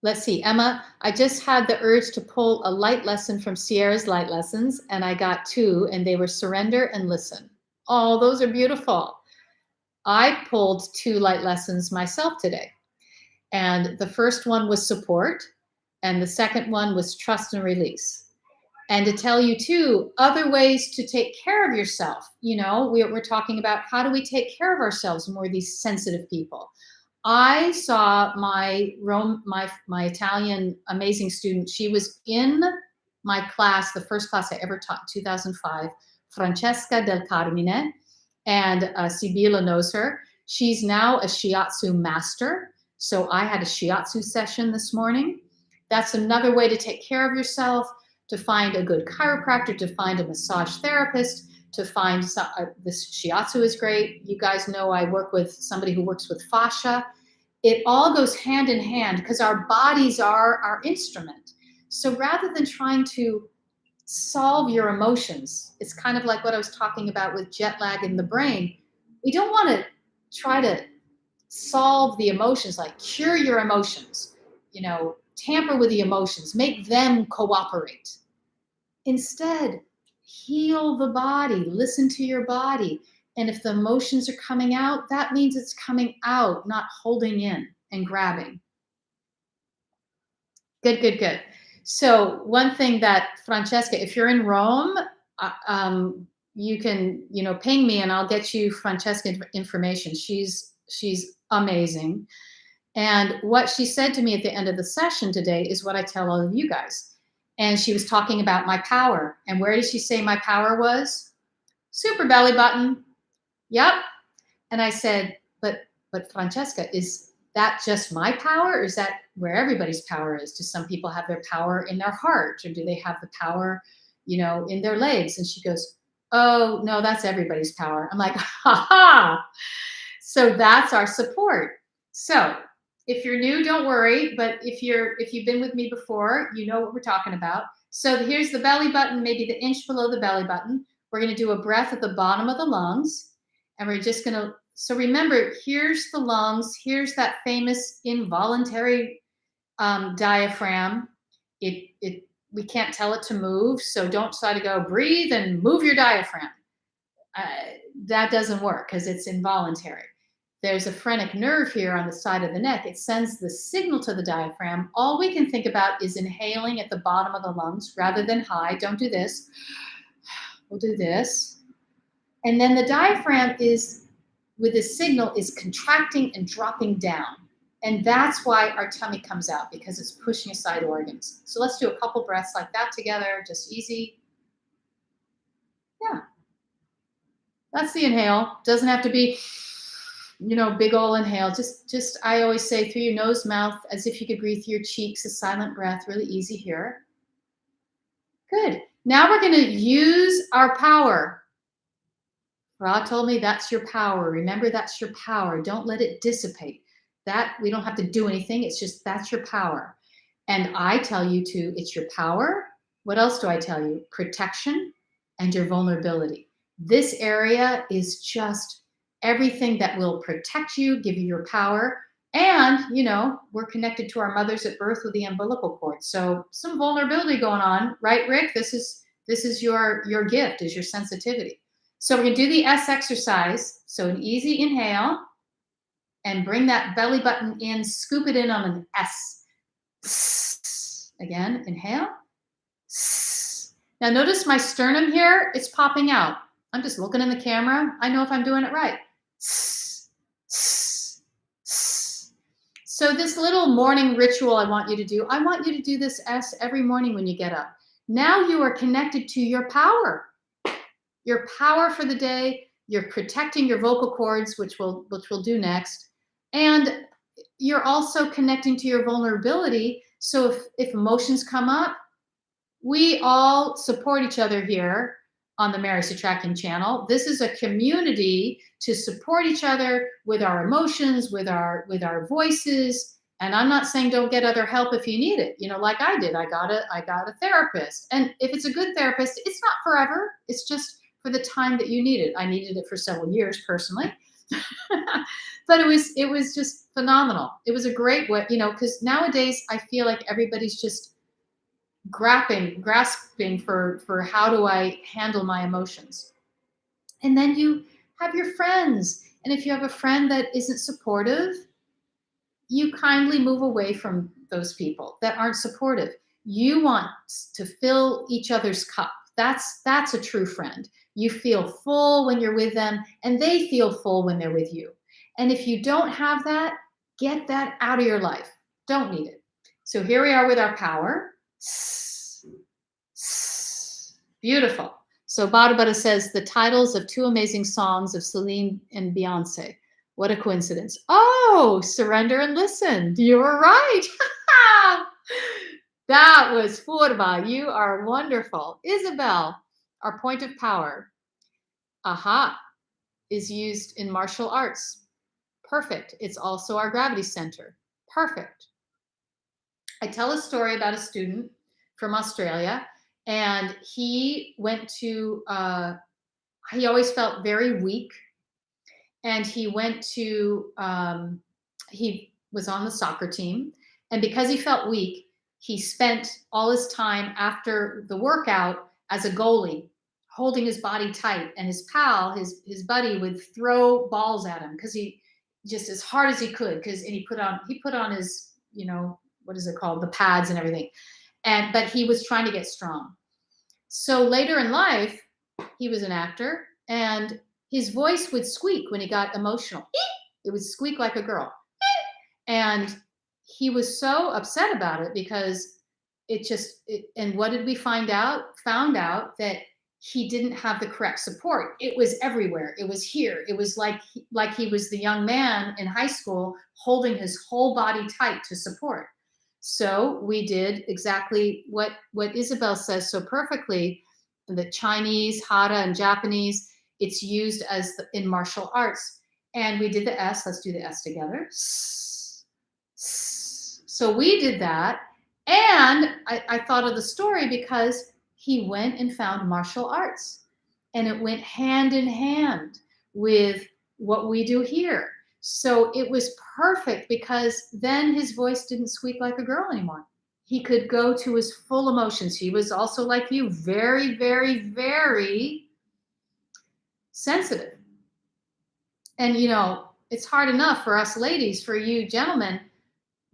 let's see, Emma, I just had the urge to pull a light lesson from Sierra's light lessons, and I got 2, and they were surrender and listen. Oh, those are beautiful. I pulled 2 light lessons myself today. And the first one was support, and the second one was trust and release. And to tell you too, other ways to take care of yourself. We're talking about how do we take care of ourselves, more these sensitive people. I saw my Italian amazing student. She was in my class, the first class I ever taught in 2005, Francesca Del Carmine, and Sibila knows her. She's now a shiatsu master. So I had a shiatsu session this morning. That's another way to take care of yourself, to find a good chiropractor, to find a massage therapist, to find this shiatsu is great. You guys know I work with somebody who works with fascia. It all goes hand in hand because our bodies are our instrument. So rather than trying to solve your emotions, it's kind of like what I was talking about with jet lag in the brain. We don't want to try to solve the emotions, like cure your emotions, tamper with the emotions, make them cooperate. Instead, heal the body, listen to your body. And if the emotions are coming out, that means it's coming out, not holding in and grabbing. Good, good, good. So one thing that Francesca, if you're in Rome, you can, ping me and I'll get you Francesca information. She's amazing. And what she said to me at the end of the session today is what I tell all of you guys. And she was talking about my power. And where did she say my power was? Super belly button. Yep. And I said, but Francesca, is that just my power, or is that where everybody's power is? Do some people have their power in their heart, or do they have the power, in their legs? And she goes, oh, no, that's everybody's power. I'm like, ha ha. So that's our support. So if you're new, don't worry. But if you've been with me before, you know what we're talking about. So here's the belly button, maybe the inch below the belly button. We're going to do a breath at the bottom of the lungs. And we're just going to, so remember, here's the lungs. Here's that famous involuntary diaphragm. We can't tell it to move. So don't try to go breathe and move your diaphragm. That doesn't work because it's involuntary. There's a phrenic nerve here on the side of the neck. It sends the signal to the diaphragm. All we can think about is inhaling at the bottom of the lungs rather than high. Don't do this. We'll do this. And then the diaphragm is, with this signal, is contracting and dropping down. And that's why our tummy comes out, because it's pushing aside organs. So let's do a couple breaths like that together, just easy. Yeah. That's the inhale. Doesn't have to be, big ol' inhale. Just, I always say through your nose, mouth, as if you could breathe through your cheeks, a silent breath, really easy here. Good. Now we're going to use our power. Ra told me that's your power. Remember, that's your power. Don't let it dissipate. That we don't have to do anything. It's just, that's your power. And I tell you to, it's your power. What else do I tell you? Protection and your vulnerability. This area is just everything that will protect you, give you your power. And, we're connected to our mothers at birth with the umbilical cord. So some vulnerability going on, right, Rick? This is your gift, is your sensitivity. So we're going to do the S exercise. So an easy inhale and bring that belly button in, scoop it in on an S. Again, inhale. Now notice my sternum here, it's popping out. I'm just looking in the camera. I know if I'm doing it right. So this little morning ritual I want you to do this S every morning when you get up. Now you are connected to your power for the day. You're protecting your vocal cords, which we'll do next. And you're also connecting to your vulnerability. So if emotions come up, we all support each other here on the Mary Setrakian channel. This is a community to support each other with our emotions, with our voices. And I'm not saying don't get other help if you need it. Like I did, I got a therapist. And if it's a good therapist, it's not forever. It's just for the time that you need it. I needed it for several years personally. But it was just phenomenal. It was a great way, because nowadays I feel like everybody's just grasping for how do I handle my emotions. And then you have your friends. And if you have a friend that isn't supportive, you kindly move away from those people that aren't supportive. You want to fill each other's cup. That's a true friend. You feel full when you're with them, and they feel full when they're with you. And if you don't have that, get that out of your life. Don't need it. So here we are with our power. Beautiful. So Bada says the titles of 2 amazing songs of Celine and Beyonce. What a coincidence. Oh, Surrender and Listen. You were right. That was Furba. You are wonderful. Isabel, our point of power. Aha is used in martial arts. Perfect. It's also our gravity center. Perfect. I tell a story about a student from Australia, and he went to, he always felt very weak. And he went to, he was on the soccer team. And because he felt weak, he spent all his time after the workout as a goalie, holding his body tight. And his pal, his buddy, would throw balls at him because he just as hard as he could. And he put on his, what is it called? The pads and everything. But he was trying to get strong. So later in life, he was an actor, and his voice would squeak when he got emotional. It would squeak like a girl. And he was so upset about it because and what did we find out? Found out that he didn't have the correct support. It was everywhere. It was here. It was like he was the young man in high school holding his whole body tight to support. So we did exactly what Isabel says so perfectly, the Chinese, Hara, and Japanese, it's used in martial arts. And we did the S. Let's do the S together. So we did that. And I thought of the story because he went and found martial arts. And it went hand in hand with what we do here. So it was perfect because then his voice didn't squeak like a girl anymore. He could go to his full emotions. He was also like you, very, very, very sensitive. And, it's hard enough for us ladies, for you gentlemen,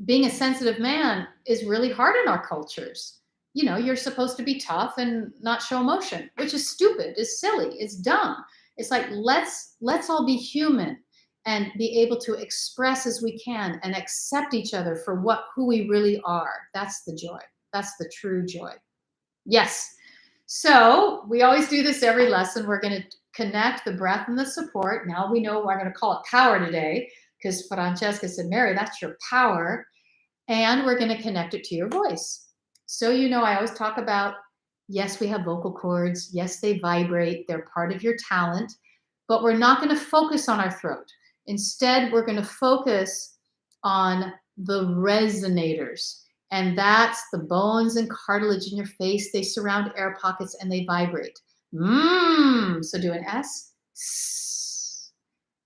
being a sensitive man is really hard in our cultures. You're supposed to be tough and not show emotion, which is stupid, it's silly, it's dumb. It's like, let's all be human and be able to express as we can and accept each other for who we really are. That's the joy. That's the true joy. Yes. So we always do this every lesson. We're going to connect the breath and the support. Now we know we're going to call it power today because Francesca said, Mary, that's your power. And we're going to connect it to your voice. So, I always talk about, yes, we have vocal cords. Yes, they vibrate. They're part of your talent. But we're not going to focus on our throat. Instead, we're going to focus on the resonators. And that's the bones and cartilage in your face. They surround air pockets and they vibrate. So do an S.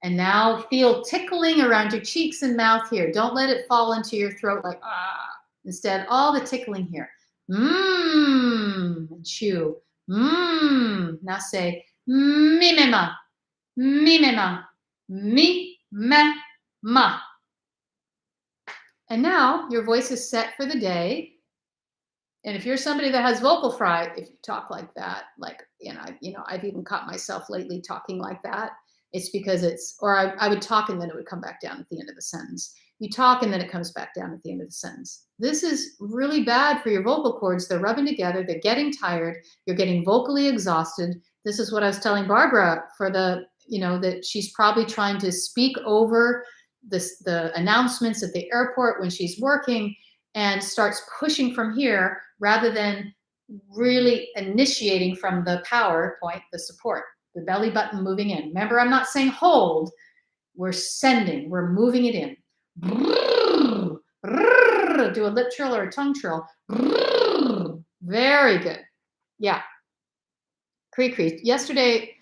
And now feel tickling around your cheeks and mouth here. Don't let it fall into your throat like, ah. Instead, all the tickling here. And chew. Now say, mimema, mimema, mi, me, ma. And now your voice is set for the day. And if you're somebody that has vocal fry, if you talk like that, like, I've even caught myself lately talking like that. It's because I would talk and then it would come back down at the end of the sentence. You talk and then it comes back down at the end of the sentence. This is really bad for your vocal cords. They're rubbing together. They're getting tired. You're getting vocally exhausted. This is what I was telling Barbara that she's probably trying to speak over the announcements at the airport when she's working and starts pushing from here rather than really initiating from the power point, the support, the belly button moving in. Remember, I'm not saying hold. We're sending. We're moving it in. Do a lip trill or a tongue trill. Very good. Yeah. Cree. Yesterday,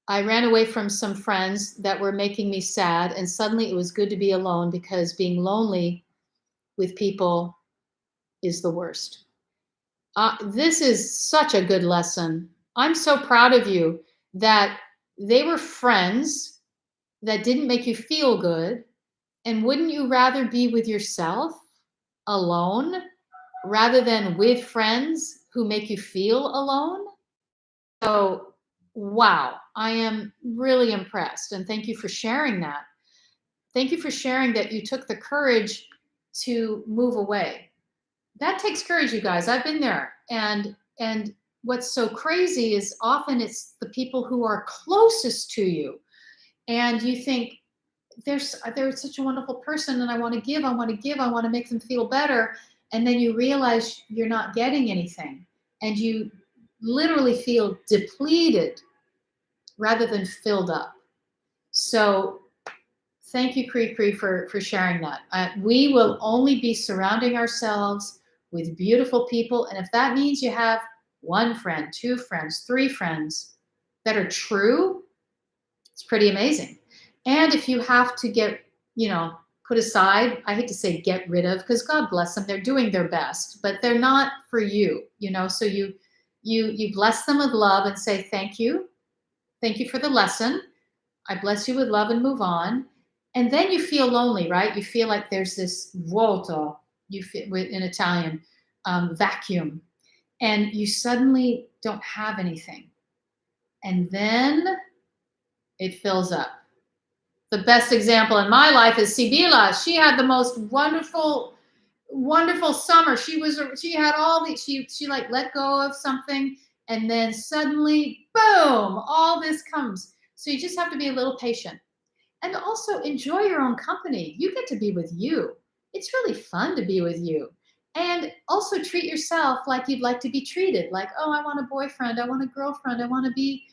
I ran away from some friends that were making me sad, and suddenly it was good to be alone because being lonely with people is the worst. This is such a good lesson. I'm so proud of you that they were friends that didn't make you feel good. And wouldn't you rather be with yourself alone rather than with friends who make you feel alone? So, wow, I am really impressed. And thank you for sharing that. Thank you for sharing that you took the courage to move away. That takes courage, you guys. I've been there. And what's so crazy is often it's the people who are closest to you. And you think, they're such a wonderful person and I want to make them feel better. And then you realize you're not getting anything. And you literally feel depleted rather than filled up. So thank you, Cree, for sharing that. We will only be surrounding ourselves with beautiful people. And if that means you have one friend, two friends, three friends that are true, it's pretty amazing. And if you have to get, put aside, I hate to say get rid of, because God bless them, they're doing their best, but they're not for you, so you bless them with love and say, thank you for the lesson. I bless you with love and move on. And then you feel lonely, right? You feel like there's this vuoto, you feel in Italian, vacuum, and you suddenly don't have anything. And then it fills up. The best example in my life is Sibila. She had the most wonderful summer. She had all these, she like let go of something, and then suddenly, boom, all this comes. So you just have to be a little patient. And also enjoy your own company. You get to be with you. It's really fun to be with you. And also treat yourself like you'd like to be treated. Like, oh, I want a boyfriend. I want a girlfriend. I want to be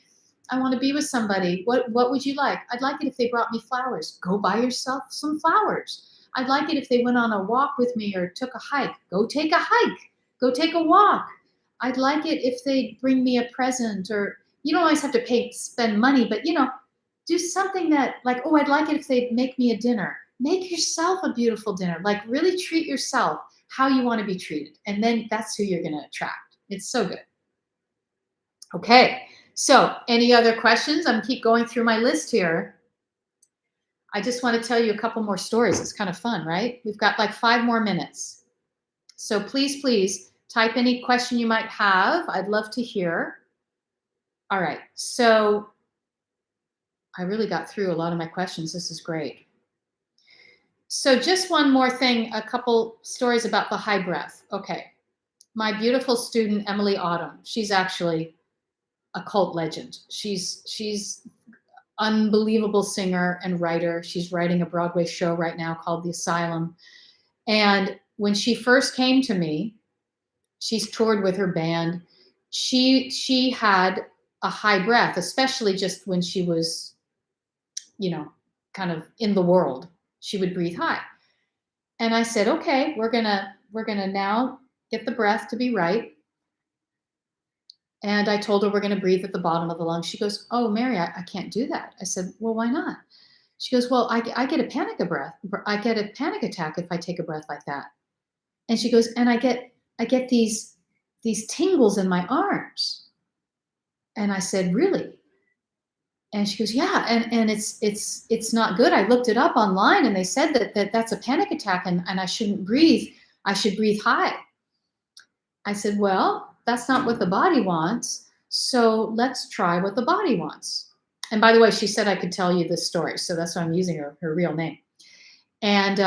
with somebody. What would you like? I'd like it if they brought me flowers. Go buy yourself some flowers. I'd like it if they went on a walk with me or took a hike. Go take a hike. Go take a walk. I'd like it if they bring me a present, or you don't always have to spend money, but do something that, like, oh, I'd like it if they make me a dinner. Make yourself a beautiful dinner. Like, really treat yourself how you want to be treated. And then that's who you're going to attract. It's so good. Okay. So any other questions? I'm keep going through my list here. I just want to tell you a couple more stories. It's kind of fun, right? We've got like 5 more minutes. So please type any question you might have. I'd love to hear. All right. So I really got through a lot of my questions. This is great. So just one more thing, a couple stories about the high breath. Okay. My beautiful student, Emily Autumn, she's actually a cult legend. She's unbelievable singer and writer. She's writing a Broadway show right now called The Asylum. And when she first came to me, she's toured with her band. She had a high breath, especially just when she was, kind of in the world. She would breathe high. And I said, okay, we're gonna now get the breath to be right. And I told her we're going to breathe at the bottom of the lungs. She goes, oh, Mary, I can't do that. I said, well, why not? She goes, well, I get a panic attack if I take a breath like that. And she goes, and I get these tingles in my arms. And I said, really? And she goes, yeah, and it's not good. I looked it up online, and they said that's a panic attack, and I shouldn't breathe. I should breathe high. I said, well, that's not what the body wants. So let's try what the body wants. And by the way, she said I could tell you this story. So that's why I'm using her real name. And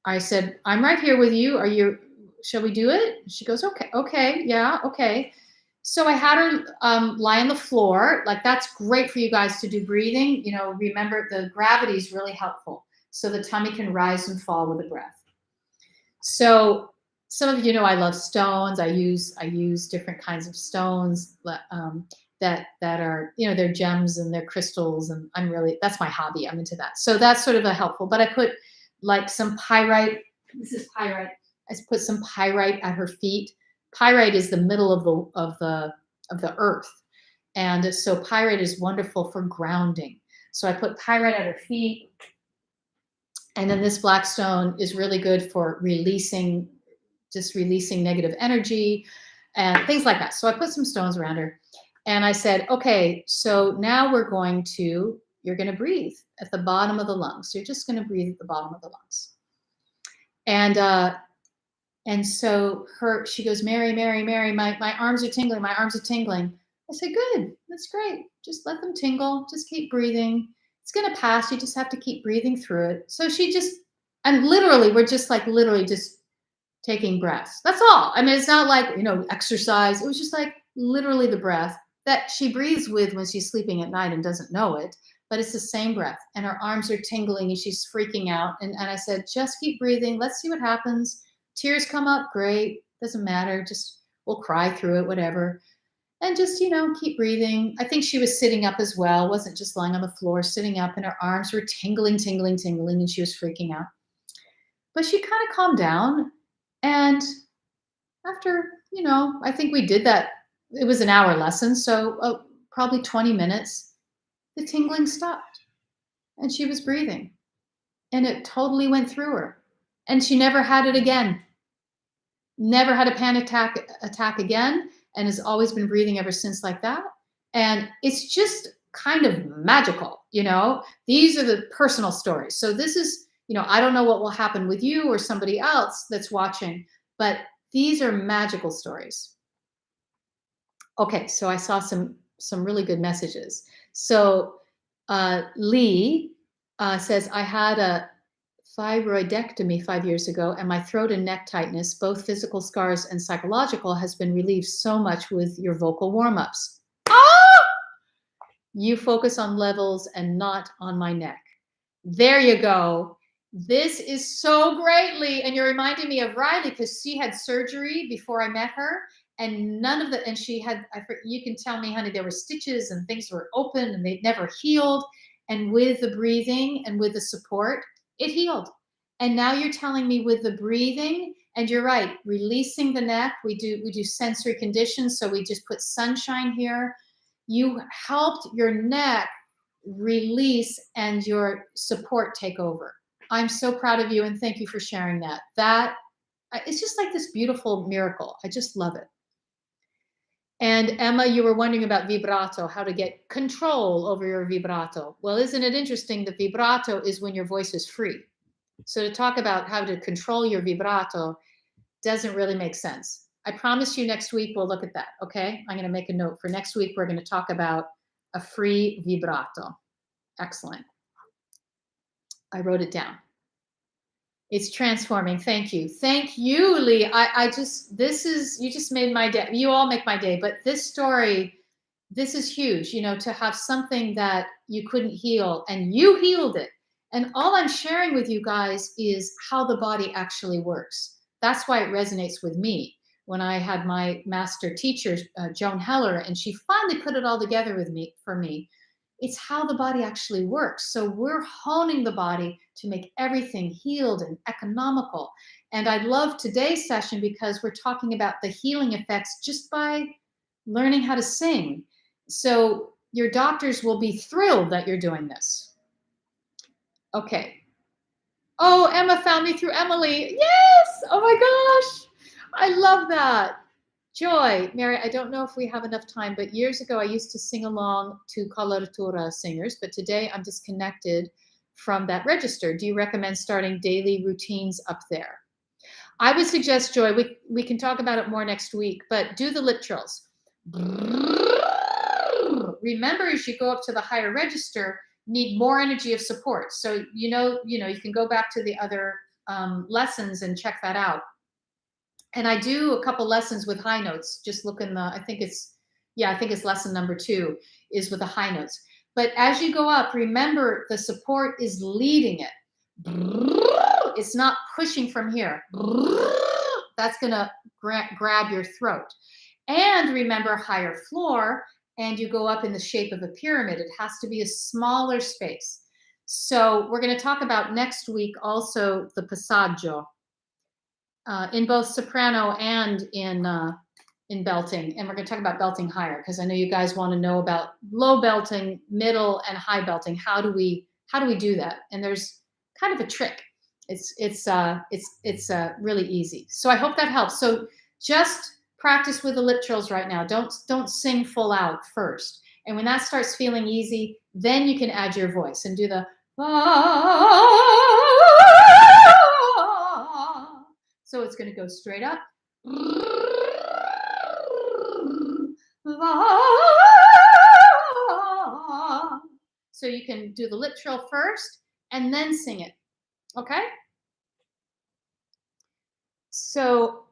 I said, I'm right here with you. Shall we do it? She goes, okay, yeah, okay. So I had her lie on the floor. Like, that's great for you guys to do breathing. Remember, the gravity is really helpful. So the tummy can rise and fall with the breath. So some of you know I love stones. I use different kinds of stones that are, they're gems and they're crystals, and that's my hobby. I'm into that. So that's sort of a helpful. But I put like some pyrite. This is pyrite. I put some pyrite at her feet. Pyrite is the middle of the earth, and so pyrite is wonderful for grounding. So I put pyrite at her feet, and then this black stone is really good for releasing negative energy and things like that. So I put some stones around her, and I said, okay, so now you're going to breathe at the bottom of the lungs. So you're just going to breathe at the bottom of the lungs. And so she goes, Mary, my arms are tingling. My arms are tingling. I said, good, that's great. Just let them tingle. Just keep breathing. It's going to pass. You just have to keep breathing through it. So we're just taking breaths. That's all. I mean, it's not like, exercise. It was just like literally the breath that she breathes with when she's sleeping at night and doesn't know it, but it's the same breath. And her arms are tingling and she's freaking out. And I said, just keep breathing. Let's see what happens. Tears come up, great. Doesn't matter. Just, we'll cry through it, whatever. And just, keep breathing. I think she was sitting up as well. Wasn't just lying on the floor, sitting up, and her arms were tingling, and she was freaking out. But she kind of calmed down. And after, I think we did that. It was an hour lesson. So probably 20 minutes, the tingling stopped and she was breathing, and it totally went through her. And she never had it again. Never had a panic attack again, and has always been breathing ever since like that. And it's just kind of magical, These are the personal stories. So this is, I don't know what will happen with you or somebody else that's watching, but these are magical stories. Okay, so I saw some really good messages. So Lee says, I had a thyroidectomy 5 years ago, and my throat and neck tightness, both physical scars and psychological, has been relieved so much with your vocal warm-ups. You focus on levels and not on my neck. There you go. This is so great, Lee. And you're reminding me of Riley, because she had surgery before I met her, and you can tell me, honey, there were stitches and things were open and they'd never healed. And with the breathing and with the support, it healed. And now you're telling me with the breathing, and you're right, releasing the neck. We do sensory conditions. So we just put sunshine here. You helped your neck release and your support take over. I'm so proud of you, and thank you for sharing that. It's just like this beautiful miracle. I just love it. And Emma, you were wondering about vibrato, how to get control over your vibrato. Well, isn't it interesting that vibrato is when your voice is free? So to talk about how to control your vibrato doesn't really make sense. I promise you next week we'll look at that, okay? I'm going to make a note for next week. We're going to talk about a free vibrato. Excellent. I wrote it down. It's transforming. Thank you. Thank you, Lee. You just made my day. You all make my day. But this story, this is huge, to have something that you couldn't heal and you healed it. And all I'm sharing with you guys is how the body actually works. That's why it resonates with me. When I had my master teacher, Joan Heller, and she finally put it all together for me. It's how the body actually works. So we're honing the body to make everything healed and economical. And I love today's session because we're talking about the healing effects just by learning how to sing. So your doctors will be thrilled that you're doing this. Okay. Oh, Emma found me through Emily. Yes. Oh my gosh. I love that. Joy, Mary, I don't know if we have enough time, but years ago I used to sing along to coloratura singers, but today I'm disconnected from that register. Do you recommend starting daily routines up there? I would suggest, Joy, we can talk about it more next week, but do the lip trills. Remember, as you go up to the higher register, need more energy of support. So you can go back to the other lessons and check that out. And I do a couple lessons with high notes. Just look in the, I think it's lesson number 2 is with the high notes. But as you go up, remember the support is leading it. It's not pushing from here. That's going to grab your throat. And remember higher floor, and you go up in the shape of a pyramid. It has to be a smaller space. So we're going to talk about next week also the passaggio. In both soprano and in belting, and we're going to talk about belting higher because I know you guys want to know about low belting, middle, and high belting. How do we do that? And there's kind of a trick. It's really easy. So I hope that helps. So just practice with the lip trills right now. Don't sing full out first. And when that starts feeling easy, then you can add your voice and do the So it's going to go straight up. So you can do the lip trill first and then sing it. Okay? So,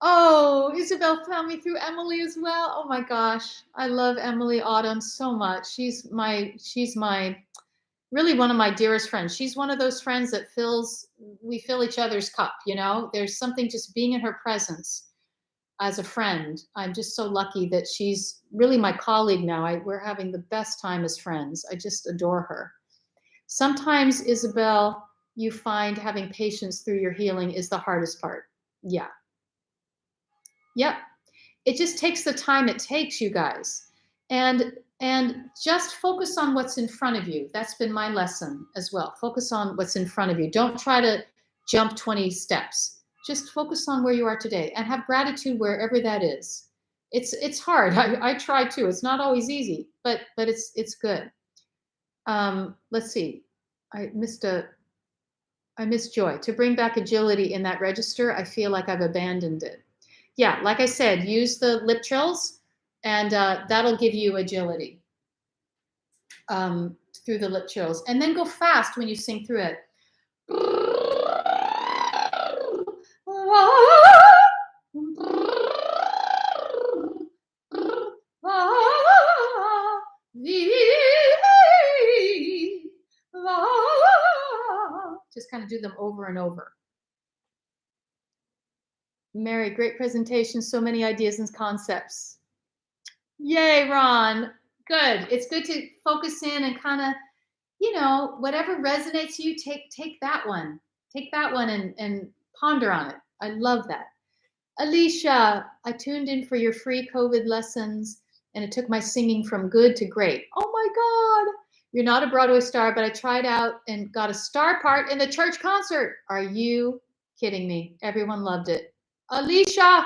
oh, Isabel found me through Emily as well. Oh my gosh. I love Emily Autumn so much. She's my really one of my dearest friends. She's one of those friends that we fill each other's cup, There's something just being in her presence as a friend. I'm just so lucky that she's really my colleague now. We're having the best time as friends. I just adore her. Sometimes, Isabel, you find having patience through your healing is the hardest part. Yeah. Yep. It just takes the time it takes, you guys. And just focus on what's in front of you. That's been my lesson as well. Focus on what's in front of you. Don't try to jump 20 steps. Just focus on where you are today and have gratitude wherever that is. It's hard. I try too. It's not always easy, but it's good. Let's see. I missed Joy. To bring back agility in that register, I feel like I've abandoned it. Yeah, like I said, use the lip trills, and that'll give you agility through the lip trills. And then go fast when you sing through it. Just kind of do them over and over. Mary, great presentation. So many ideas and concepts. Yay, Ron. Good. It's good to focus in and kind of, whatever resonates you, take that one. Take that one and ponder on it. I love that. Alicia, I tuned in for your free COVID lessons, and it took my singing from good to great. Oh my God. You're not a Broadway star, but I tried out and got a star part in the church concert. Are you kidding me? Everyone loved it. Alicia,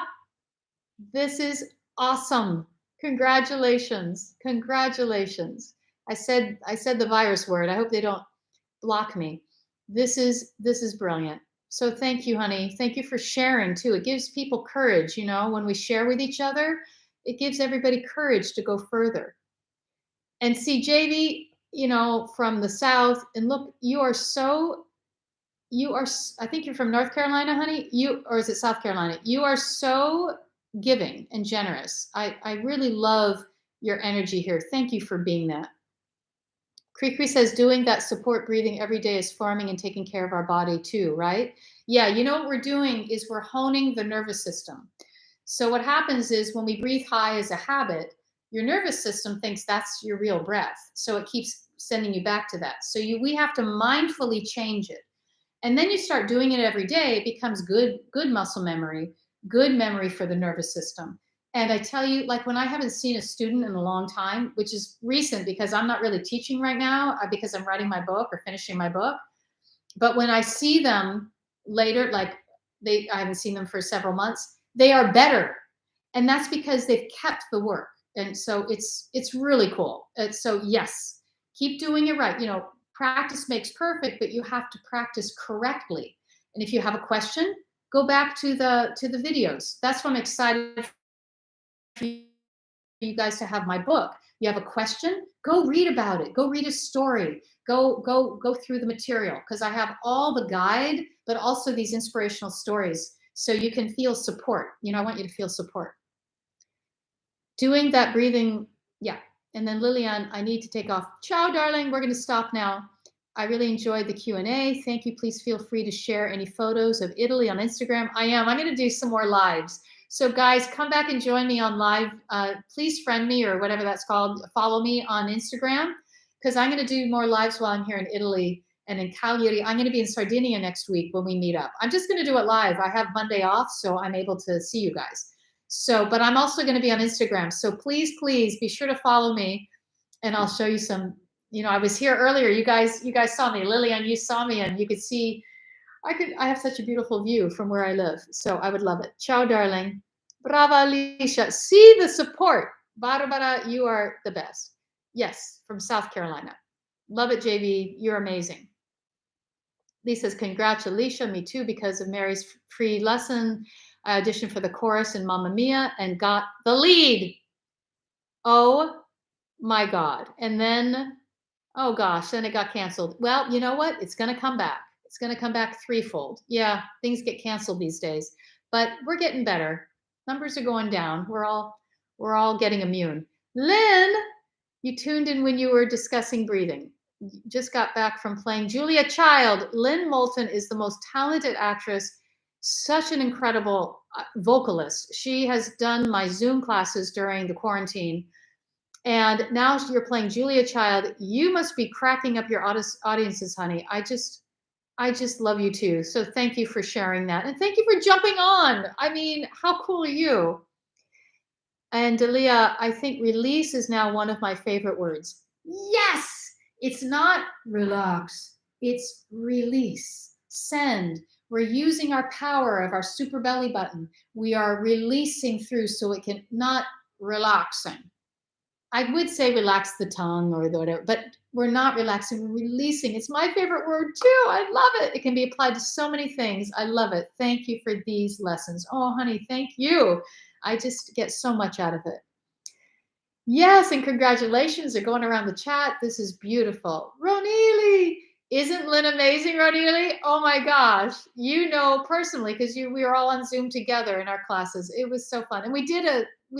this is awesome. Congratulations. Congratulations. I said the virus word. I hope they don't block me. This is brilliant. So thank you, honey. Thank you for sharing too. It gives people courage, when we share with each other, it gives everybody courage to go further. And see, JV, from the South, and look, I think you're from North Carolina, honey, or is it South Carolina? You are so giving and generous. I really love your energy here. Thank you for being that. Cree says doing that support breathing every day is farming and taking care of our body too, right? Yeah, what we're doing is we're honing the nervous system. So what happens is when we breathe high as a habit, your nervous system thinks that's your real breath. So it keeps sending you back to that. So we have to mindfully change it. And then you start doing it every day, it becomes good muscle memory, good memory for the nervous system. And I tell you, like when I haven't seen a student in a long time, which is recent because I'm not really teaching right now because I'm writing my book or finishing my book. But when I see them later, like I haven't seen them for several months, they are better. And that's because they've kept the work. And so it's really cool. So yes, keep doing it right. Practice makes perfect, but you have to practice correctly. And if you have a question, go back to the videos. That's why I'm excited for you guys to have my book. You have a question, go read about it. Go read a story. Go through the material because I have all the guide, but also these inspirational stories so you can feel support. I want you to feel support. Doing that breathing, yeah. And then Lillian, I need to take off. Ciao, darling. We're going to stop now. I really enjoyed the Q&A. Thank you. Please feel free to share any photos of Italy on Instagram. I'm going to do some more lives. So guys, come back and join me on live. Please friend me or whatever that's called. Follow me on Instagram because I'm going to do more lives while I'm here in Italy and in Cagliari. I'm going to be in Sardinia next week when we meet up. I'm just going to do it live. I have Monday off, so I'm able to see you guys. But I'm also going to be on Instagram. So please be sure to follow me and I'll show you some, I was here earlier. You guys saw me. Lillian, you saw me and you could see, I have such a beautiful view from where I live. So I would love it. Ciao, darling. Brava, Alicia. See the support. Barbara, you are the best. Yes, from South Carolina. Love it, JV. You're amazing. Lisa's congratulations. Me too, because of Mary's free lesson. I auditioned for the chorus in Mamma Mia and got the lead. Oh my God. And then, oh gosh, then it got canceled. Well, you know what? It's going to come back. It's going to come back threefold. Yeah, things get canceled these days, but we're getting better. Numbers are going down. We're all getting immune. Lynn, you tuned in when you were discussing breathing. Just got back from playing Julia Child. Lynn Moulton is the most talented actress, such an incredible vocalist. She has done my Zoom classes during the quarantine. And now you're playing Julia Child. You must be cracking up your audiences, honey. I just love you too. So thank you for sharing that. And thank you for jumping on. I mean, how cool are you? And Dalia, I think release is now one of my favorite words. Yes, it's not relax. It's release, send. We're using our power of our super belly button. We are releasing through so it can not relaxing. I would say relax the tongue or whatever, but we're not relaxing, we're releasing. It's my favorite word too. I love it. It can be applied to so many things. I love it. Thank you for these lessons. Oh, honey, thank you. I just get so much out of it. Yes, and congratulations. They're going around the chat. This is beautiful. Ronili, isn't Lynn amazing, Ronili? Oh my gosh. Personally, because we were all on Zoom together in our classes. It was so fun. And we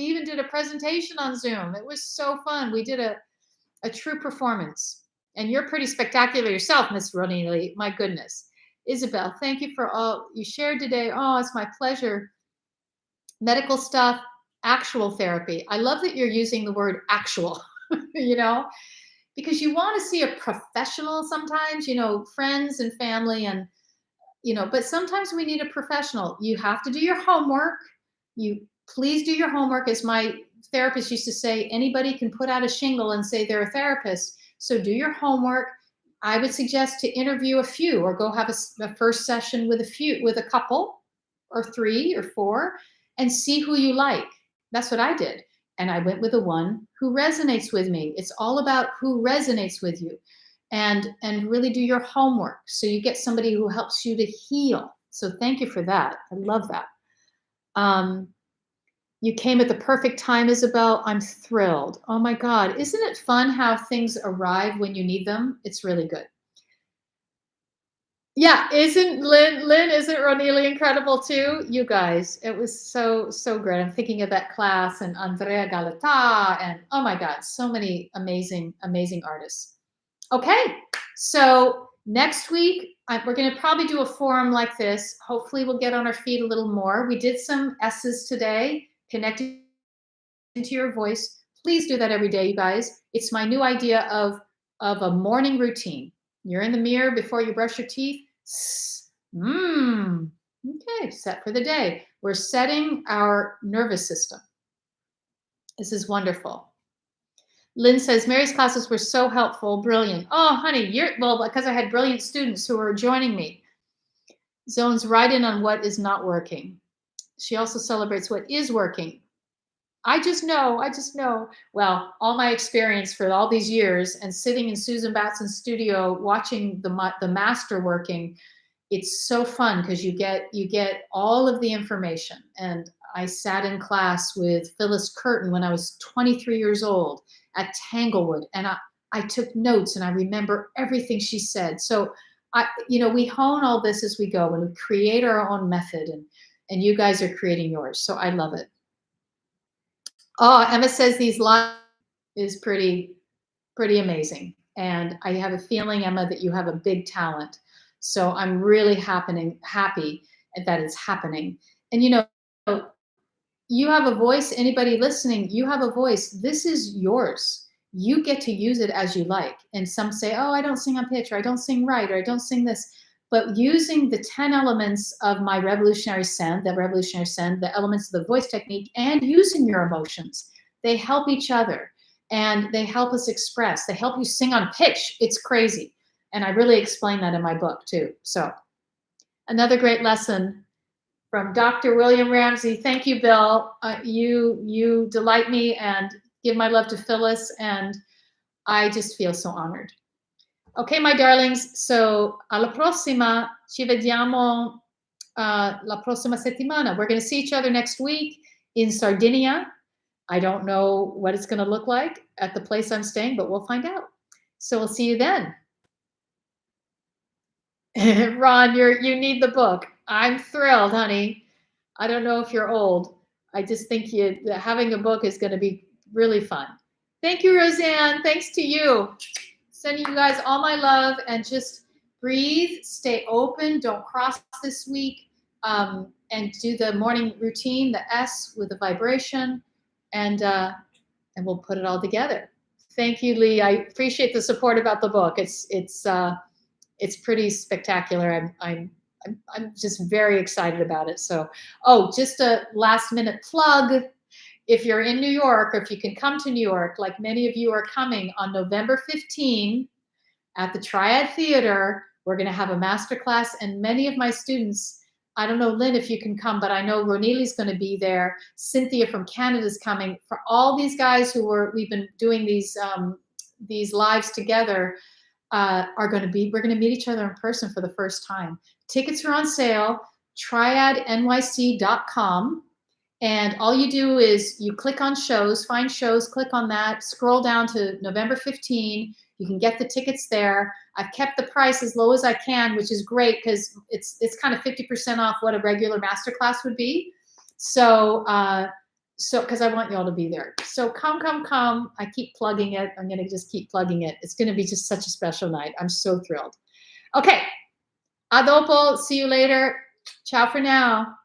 even did a presentation on Zoom. It was so fun. We did a true performance. And you're pretty spectacular yourself, Miss Ronili. My goodness. Isabel, thank you for all you shared today. Oh, it's my pleasure. Medical stuff, actual therapy. I love that you're using the word actual, because you want to see a professional sometimes, friends and family and, but sometimes we need a professional. You have to do your homework. Please do your homework. As my therapist used to say, anybody can put out a shingle and say they're a therapist. So do your homework. I would suggest to interview a few or go have a first session with a couple or 3 or 4 and see who you like. That's what I did. And I went with the one who resonates with me. It's all about who resonates with you and really do your homework. So you get somebody who helps you to heal. So thank you for that. I love that. You came at the perfect time, Isabel. I'm thrilled. Oh my God. Isn't it fun how things arrive when you need them? It's really good. Yeah, isn't Ronili incredible too? You guys, it was so great. I'm thinking of that class and Andrea Galata and oh my God, so many amazing artists. Okay, so next week we're going to probably do a forum like this. Hopefully we'll get on our feet a little more. We did some S's today, connecting to your voice. Please do that every day, you guys. It's my new idea of a morning routine. You're in the mirror before you brush your teeth. Okay, set for the day. We're setting our nervous system. This is wonderful. Lynn says, Mary's classes were so helpful, brilliant. Oh, honey, well, because I had brilliant students who were joining me. Zones right in on what is not working. She also celebrates what is working. I just know. Well, all my experience for all these years and sitting in Susan Batson's studio watching the master working, it's so fun because you get all of the information. And I sat in class with Phyllis Curtin when I was 23 years old at Tanglewood, and I took notes and I remember everything she said. So we hone all this as we go and we create our own method, and you guys are creating yours. So I love it. Oh, Emma says these lives is pretty amazing. And I have a feeling, Emma, that you have a big talent. So I'm really happy that it's happening. And you have a voice. Anybody listening, you have a voice. This is yours. You get to use it as you like. And some say, oh, I don't sing on pitch, or I don't sing right, or I don't sing this. But using the 10 elements of my revolutionary send, the elements of the voice technique, and using your emotions, they help each other and they help us express. They help you sing on pitch. It's crazy. And I really explain that in my book too. So another great lesson from Dr. William Ramsey. Thank you, Bill. You delight me, and give my love to Phyllis. And I just feel so honored. Okay, my darlings, so alla prossima, ci vediamo la prossima settimana. We're going to see each other next week in Sardinia. I don't know what it's going to look like at the place I'm staying, but we'll find out. So we'll see you then. Ron, you need the book. I'm thrilled, honey. I don't know if you're old. I just think having a book is going to be really fun. Thank you, Roseanne. Thanks to you. Sending you guys all my love, and just breathe, stay open, don't cross this week, and do the morning routine, the S with the vibration, and we'll put it all together. Thank you, Lee. I appreciate the support about the book. It's pretty spectacular. I'm just very excited about it. So, just a last minute plug. If you're in New York, or if you can come to New York, like many of you are coming on November 15 at the Triad Theater, we're going to have a masterclass. And many of my students, I don't know, Lynn, if you can come, but I know Ronili's going to be there. Cynthia from Canada is coming. For all these guys we've been doing these lives together, we're going to meet each other in person for the first time. Tickets are on sale, triadnyc.com. And all you do is you click on shows, find shows, click on that, scroll down to November 15. You can get the tickets there. I've kept the price as low as I can, which is great because it's kind of 50% off what a regular masterclass would be. So because I want y'all to be there. So come. I keep plugging it. I'm going to just keep plugging it. It's going to be just such a special night. I'm so thrilled. Okay. A dopo. See you later. Ciao for now.